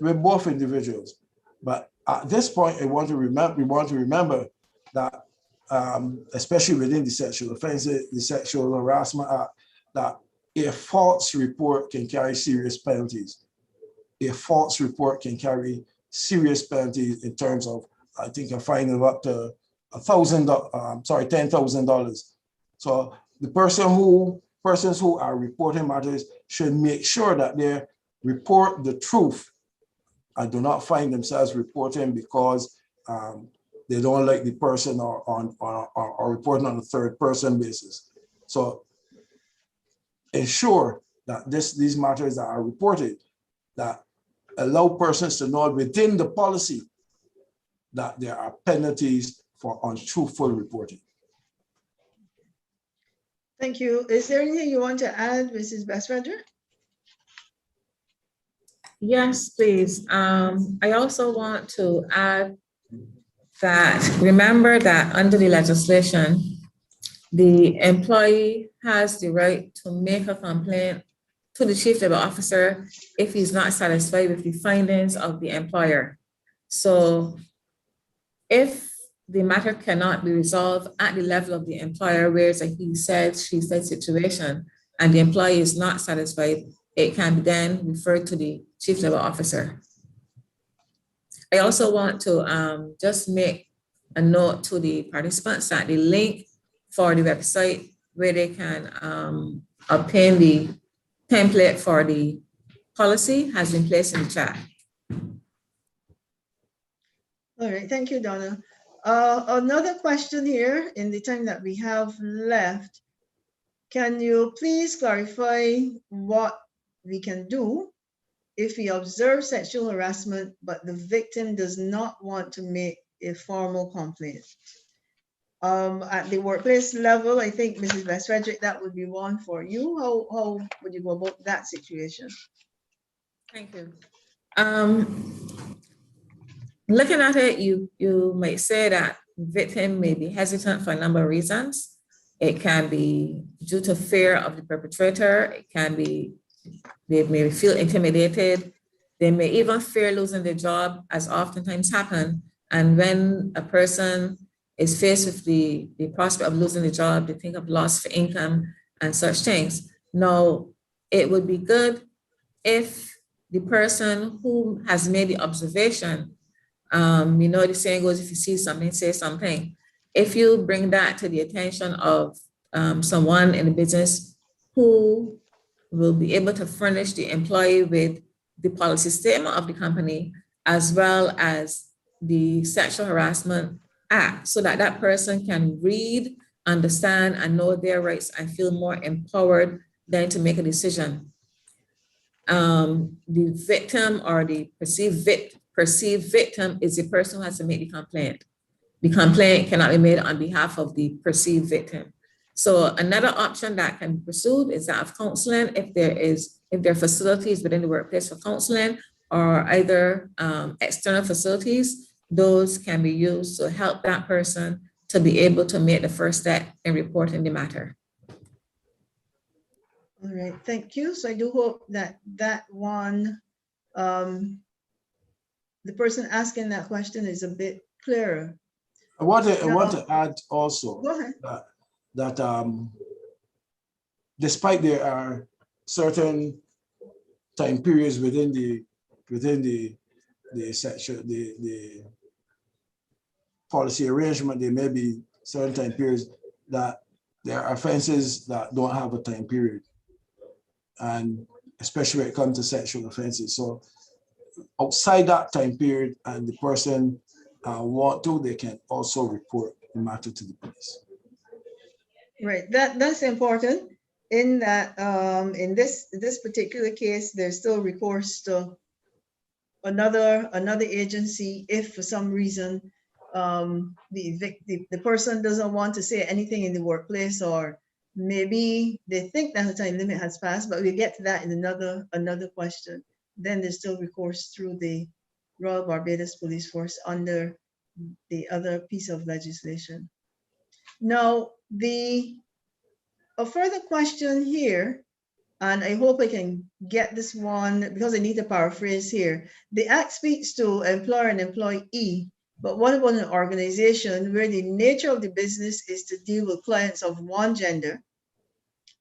with both individuals. But at this point, we want to remember that, especially within the sexual offenses, the sexual harassment act, that a false report can carry serious penalties. A false report can carry serious penalties in terms of, I think, a fine of up to $10,000. So the persons who are reporting matters should make sure that they report the truth and do not find themselves reporting because they don't like the person or reporting on a third person basis. So ensure that these matters that are reported, that allow persons to know within the policy that there are penalties for untruthful reporting.
Thank you. Is there anything you want to add, Mrs. Bessredger?
Yes, please. I also want to add that remember that under the legislation, the employee has the right to make a complaint to the chief labor officer if he's not satisfied with the findings of the employer. So if the matter cannot be resolved at the level of the employer, where it's a he said, she said situation, and the employee is not satisfied, it can be then referred to the chief labor officer. I also want to just make a note to the participants that the link for the website where they can obtain the template for the policy has been placed in the chat.
All right, thank you, Donna. Another question here in the time that we have left. Can you please clarify what we can do if we observe sexual harassment, but the victim does not want to make a formal complaint? At the workplace level, I think, Mrs. West Frederick, that would be one for you. How would you go about that situation?
Thank you. Looking at it, you might say that the victim may be hesitant for a number of reasons. It can be due to fear of the perpetrator. It can be they may feel intimidated. They may even fear losing their job, as oftentimes happen. And when a person is faced with the prospect of losing the job, they think of loss for income and such things. Now, it would be good if the person who has made the observation, you know, the saying goes, if you see something, say something. If you bring that to the attention of someone in the business who will be able to furnish the employee with the policy statement of the company, as well as the Sexual Harassment Act, so that that person can read, understand, and know their rights and feel more empowered then to make a decision. The victim or the perceived victim is the person who has to make the complaint. The complaint cannot be made on behalf of the perceived victim. So another option that can be pursued is that of counseling, if there are facilities within the workplace for counseling, or either external facilities, those can be used to help that person to be able to make the first step in reporting the matter.
All right, thank you. So I do hope that that one, the person asking that question is a bit clearer.
I want to add also
Go ahead.
that despite there are certain time periods within the policy arrangement, there may be certain time periods that there are offenses that don't have a time period, and especially when it comes to sexual offenses. So outside that time period, and the person want to, they can also report the matter to the police.
Right, that's important. In that, in this particular case, there's still recourse to another agency if for some reason the person doesn't want to say anything in the workplace, or maybe they think that the time limit has passed. But we'll get to that in another question. Then there's still recourse through the Royal Barbados Police Force under the other piece of legislation. Now, a further question here, and I hope I can get this one because I need to paraphrase here. The Act speaks to employer and employee, but what about an organization where the nature of the business is to deal with clients of one gender,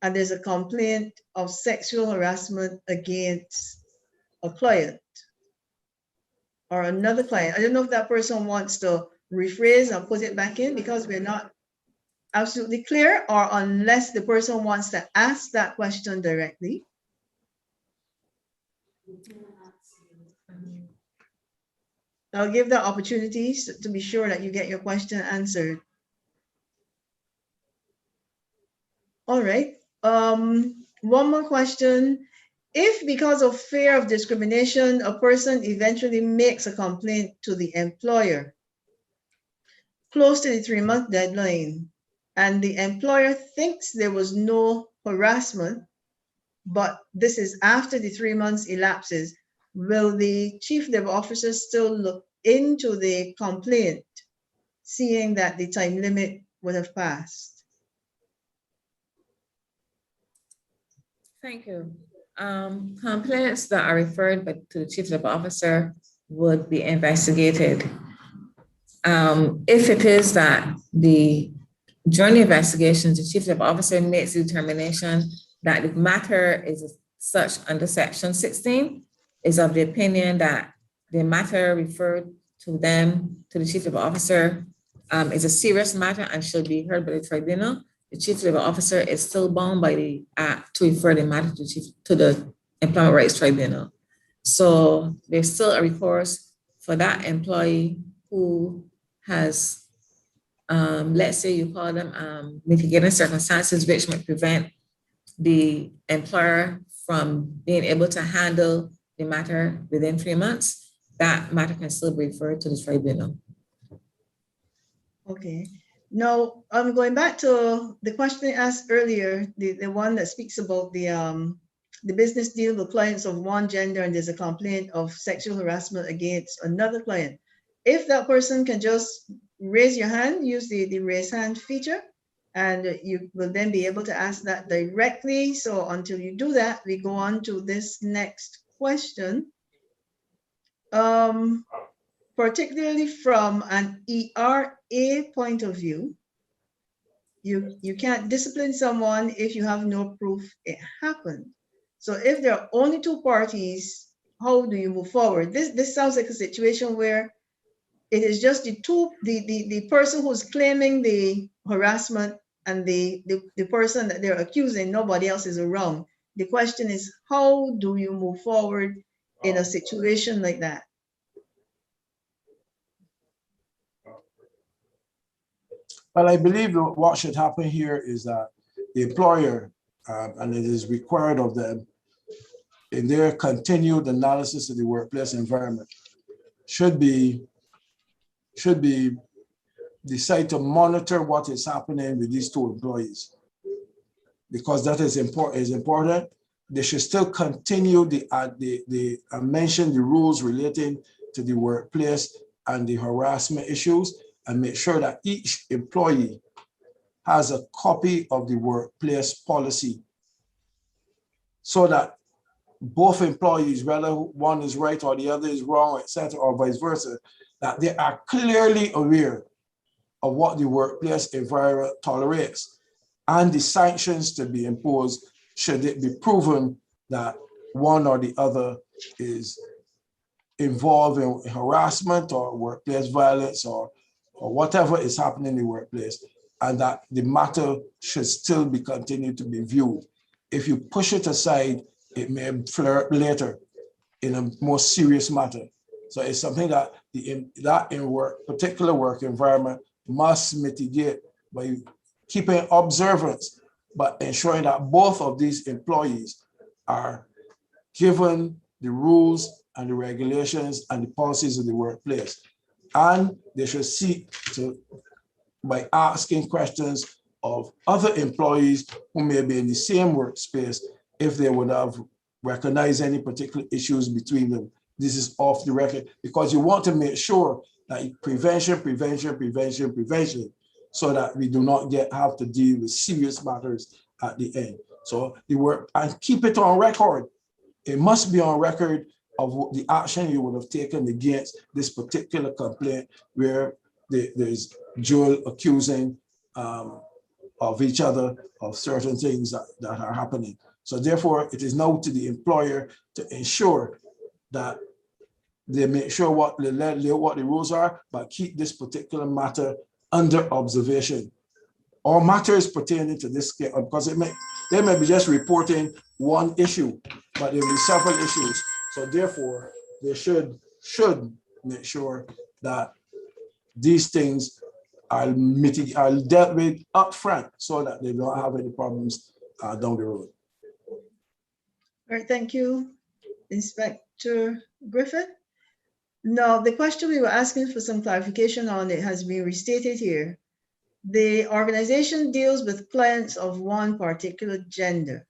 and there's a complaint of sexual harassment against a client or another client? I don't know if that person wants to rephrase and put it back in because we're not absolutely clear, or unless the person wants to ask that question directly. I'll give the opportunities to be sure that you get your question answered. All right, one more question. If because of fear of discrimination, a person eventually makes a complaint to the employer close to the 3-month deadline, and the employer thinks there was no harassment, but this is after the 3 months elapses, will the chief labor officer still look into the complaint, seeing that the time limit would have passed?
Thank you. Complaints that are referred to the chief labor officer would be investigated. If it is that during the investigations, the chief labor officer makes the determination that the matter is such under section 16, is of the opinion that the matter referred to the chief labor officer is a serious matter and should be heard by the tribunal, the chief labor officer is still bound by the act to refer the matter to the Employment Rights Tribunal. So there's still a recourse for that employee who has, let's say you call them mitigating circumstances which might prevent the employer from being able to handle the matter within 3 months. That matter can still be referred to the tribunal.
Okay. Now, I'm going back to the question I asked earlier, the one that speaks about the business deal with clients of one gender and there's a complaint of sexual harassment against another client. If that person can just raise your hand, use the raise hand feature, and you will then be able to ask that directly. So until you do that, we go on to this next question. Particularly from an ERA point of view, you can't discipline someone if you have no proof it happened. So if there are only two parties, how do you move forward? This sounds like a situation where it is just the person who's claiming the harassment and the person that they're accusing, nobody else is around. The question is, how do you move forward in a situation like that?
Well, I believe what should happen here is that the employer, and it is required of them, in their continued analysis of the workplace environment, should decide to monitor what is happening with these two employees, because that is important. They should still continue mention the rules relating to the workplace and the harassment issues, and make sure that each employee has a copy of the workplace policy, so that both employees, whether one is right or the other is wrong, etc., or vice versa, that they are clearly aware of what the workplace environment tolerates and the sanctions to be imposed should it be proven that one or the other is involved in harassment or workplace violence or whatever is happening in the workplace, and that the matter should still be continued to be viewed. If you push it aside, it may flare up later in a more serious matter. So it's something that particular work environment must mitigate by keeping observance, but ensuring that both of these employees are given the rules and the regulations and the policies of the workplace. And they should seek to, by asking questions of other employees who may be in the same workspace, if they would have recognized any particular issues between them. This is off the record, because you want to make sure that prevention, so that we do not have to deal with serious matters at the end. So the work, and keep it on record. It must be on record of the action you would have taken against this particular complaint, where there's dual accusing of each other of certain things that are happening. So therefore, it is now to the employer to ensure that they make sure what the rules are, but keep this particular matter under observation. All matters pertaining to this case, because they may be just reporting one issue, but there will be several issues. So therefore, they should make sure that these things are dealt with upfront, so that they don't have any problems down the road.
All right, thank you, Inspector Griffith. Now, the question we were asking for some clarification on, it has been restated here. The organization deals with clients of one particular gender.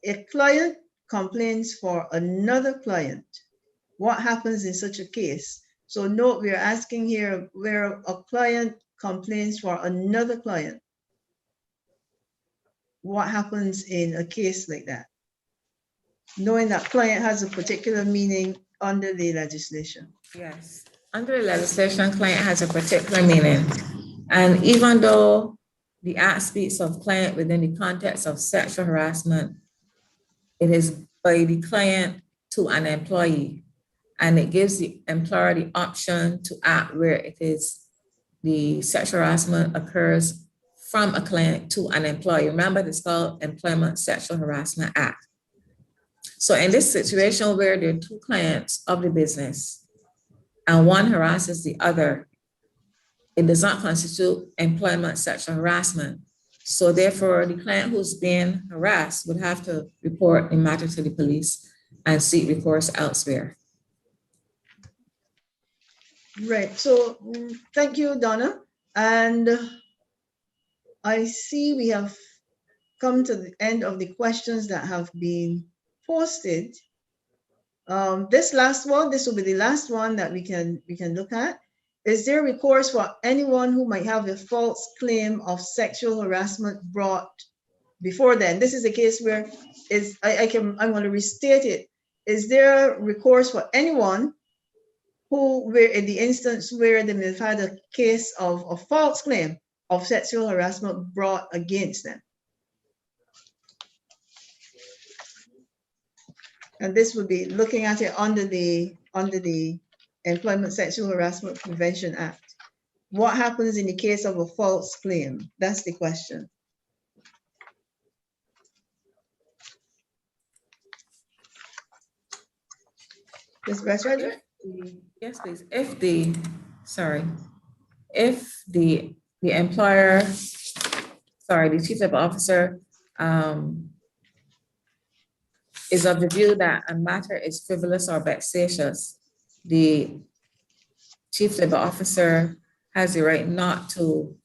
A client complains for another client. What happens in such a case? So note, we are asking here where a client complains for another client. what happens in a case like that, knowing that client has a particular meaning under the legislation?
Yes, under the legislation, client has a particular meaning. And even though the Act speaks of client within the context of sexual harassment, it is by the client to an employee. And it gives the employer the option to act where it is the sexual harassment occurs from a client to an employee. Remember, it's called Employment Sexual Harassment Act. So in this situation where there are two clients of the business and one harasses the other, it does not constitute employment sexual harassment. So therefore, the client who's being harassed would have to report the matter to the police and seek recourse elsewhere.
Right. So thank you, Donna. And I see we have come to the end of the questions that have been posted. This last one, this will be the last one that we can look at. Is there recourse for anyone who might have a false claim of sexual harassment brought before then? This is a case where I'm going to restate it. Is there recourse for anyone who were in the instance where they may have had a case of a false claim of sexual harassment brought against them? And this would be looking at it under the Employment Sexual Harassment Prevention Act. What happens in the case of a false claim? That's the question. Ms. Bradford?
Yes, please. If the employer, the chief labor officer is of the view that a matter is frivolous or vexatious, the chief labor officer has the right not to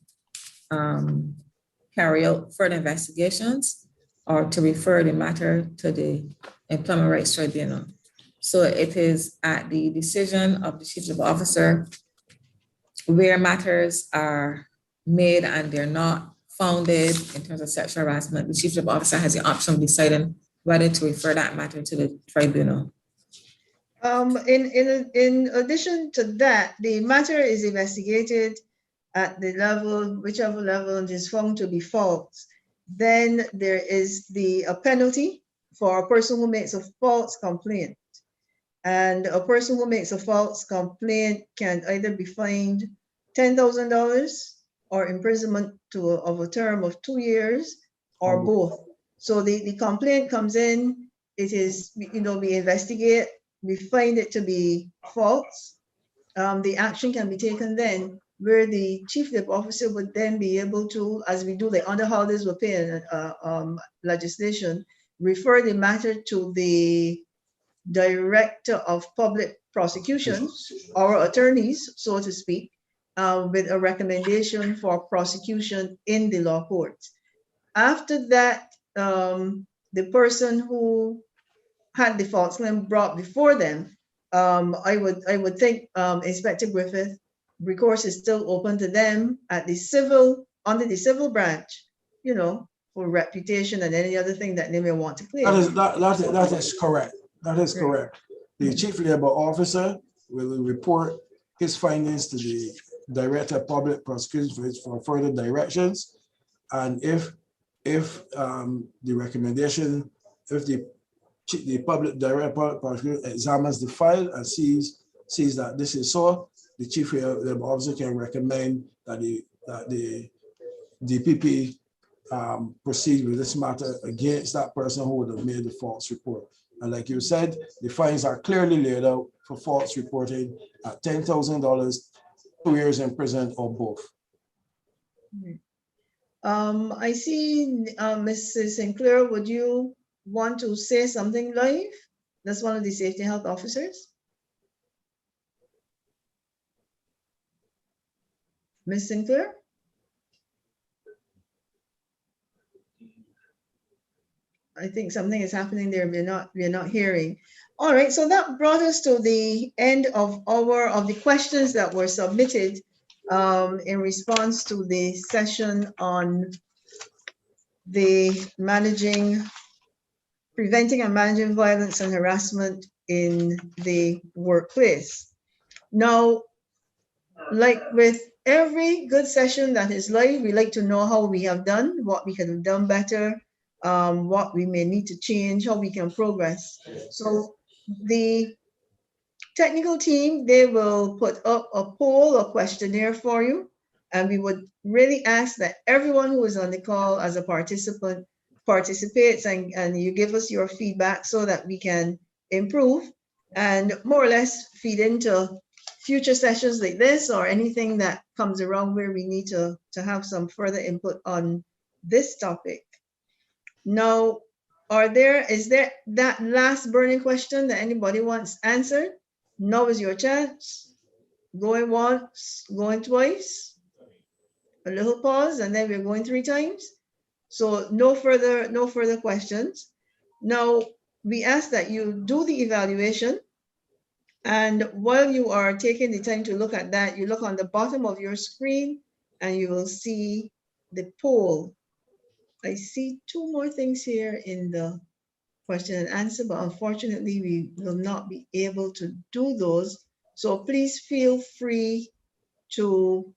carry out further investigations or to refer the matter to the Employment Rights Tribunal. So it is at the decision of the chief labor officer where matters are made and they're not founded in terms of sexual harassment. The chief labor officer has the option of deciding whether to refer that matter to the tribunal.
In addition to that, the matter is investigated at the level, whichever level it is found to be false. Then there is a penalty for a person who makes a false complaint. And a person who makes a false complaint can either be fined $10,000 or imprisonment of a term of 2 years or both. So the complaint comes in, it is, we investigate, we find it to be false. The action can be taken then where the chief labor officer would then be able to, as we do the under holidays we're paying legislation, refer the matter to the Director of Public Prosecutions or attorneys, so to speak, with a recommendation for prosecution in the law courts. After that, the person who had the false claim brought before them, I would think Inspector Griffith, recourse is still open to them at under the civil branch, for reputation and any other thing that they may want to claim.
That is correct. That is correct. The chief labor officer will report his findings to the Director of Public Prosecutions for further directions. And if the recommendation, if the public Director of Public Prosecution examines the file and sees that this is so, the chief labor officer can recommend that the DPP proceed with this matter against that person who would have made the false report. And like you said, the fines are clearly laid out for false reporting at $10,000, 2 years in prison, or both.
I see Mrs. Sinclair, would you want to say something live? That's one of the safety health officers. Ms. Sinclair? I think something is happening there. We're not hearing. All right, so that brought us to the end of the questions that were submitted in response to the session on preventing and managing violence and harassment in the workplace. Now, like with every good session that is live, we like to know how we have done, what we could have done better, what we may need to change, how we can progress. So the technical team, they will put up a poll or questionnaire for you. And we would really ask that everyone who is on the call as a participant participates and you give us your feedback so that we can improve and more or less feed into future sessions like this or anything that comes around where we need to have some further input on this topic. Now, is there that last burning question that anybody wants answered? Now is your chance. Going once, going twice, a little pause, and then we're going 3 times. So no further questions. Now, we ask that you do the evaluation. And while you are taking the time to look at that, you look on the bottom of your screen and you will see the poll. I see 2 more things here in the question and answer, but unfortunately we will not be able to do those. So please feel free to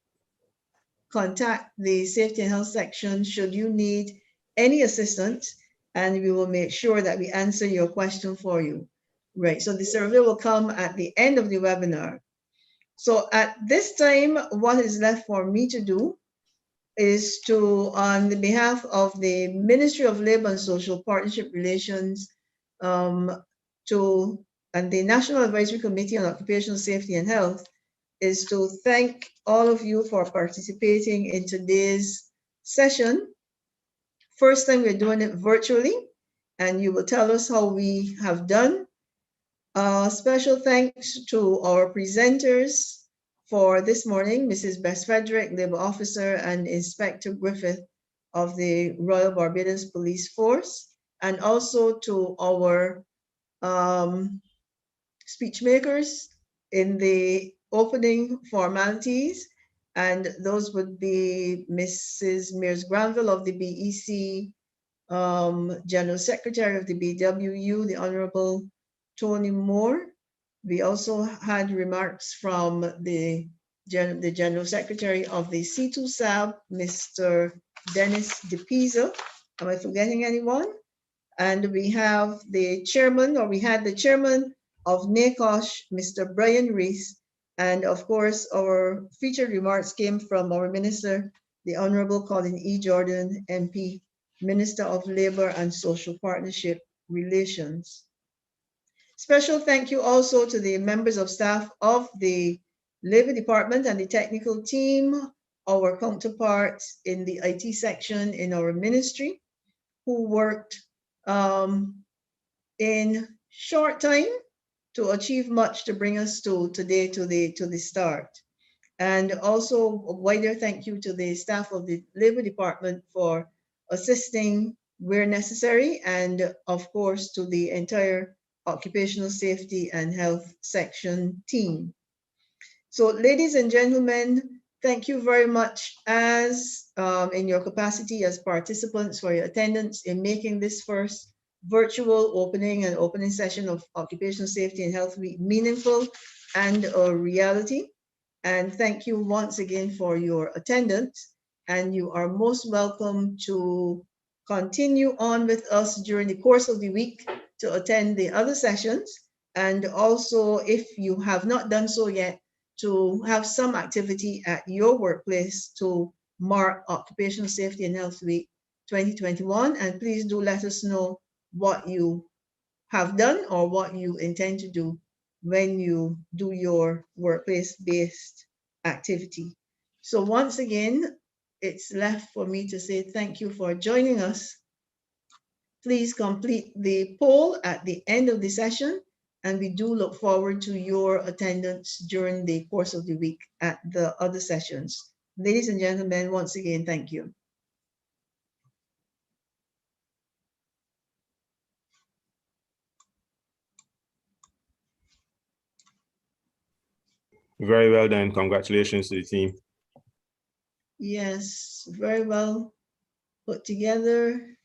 contact the safety and health section should you need any assistance, and we will make sure that we answer your question for you. Right, so the survey will come at the end of the webinar. So at this time, what is left for me to do is to, on the behalf of the Ministry of Labor and Social Partnership Relations, and the National Advisory Committee on Occupational Safety and Health, is to thank all of you for participating in today's session. First time we're doing it virtually, and you will tell us how we have done. Special thanks to our presenters for this morning, Mrs. Bess Frederick, Labor Officer, and Inspector Griffith of the Royal Barbados Police Force, and also to our speech makers in the opening formalities, and those would be Mrs. Mears Granville of the BEC, General Secretary of the BWU, the Honorable Tony Moore. We also had remarks from the General Secretary of the C2SAB, Mr. Dennis DePisa. Am I forgetting anyone? And we have the chairman, or we had the chairman of NACOSH, Mr. Brian Rees. And of course, our featured remarks came from our minister, the Honorable Colin E. Jordan, MP, Minister of Labor and Social Partnership Relations. Special thank you also to the members of staff of the Labor Department and the technical team, our counterparts in the IT section in our ministry, who worked in short time to achieve much to bring us to today, to the start. And also a wider thank you to the staff of the Labor Department for assisting where necessary, and of course to the entire Occupational Safety and Health section team. So ladies and gentlemen, thank you very much as in your capacity as participants for your attendance in making this first virtual opening session of Occupational Safety and Health Week meaningful and a reality. And thank you once again for your attendance. And you are most welcome to continue on with us during the course of the week to attend the other sessions. And also, if you have not done so yet, to have some activity at your workplace to mark Occupational Safety and Health Week 2021. And please do let us know what you have done or what you intend to do when you do your workplace-based activity. So once again, it's left for me to say thank you for joining us. Please complete the poll at the end of the session, and we do look forward to your attendance during the course of the week at the other sessions. Ladies and gentlemen, once again, thank you.
Very well done. Congratulations to the team.
Yes, very well put together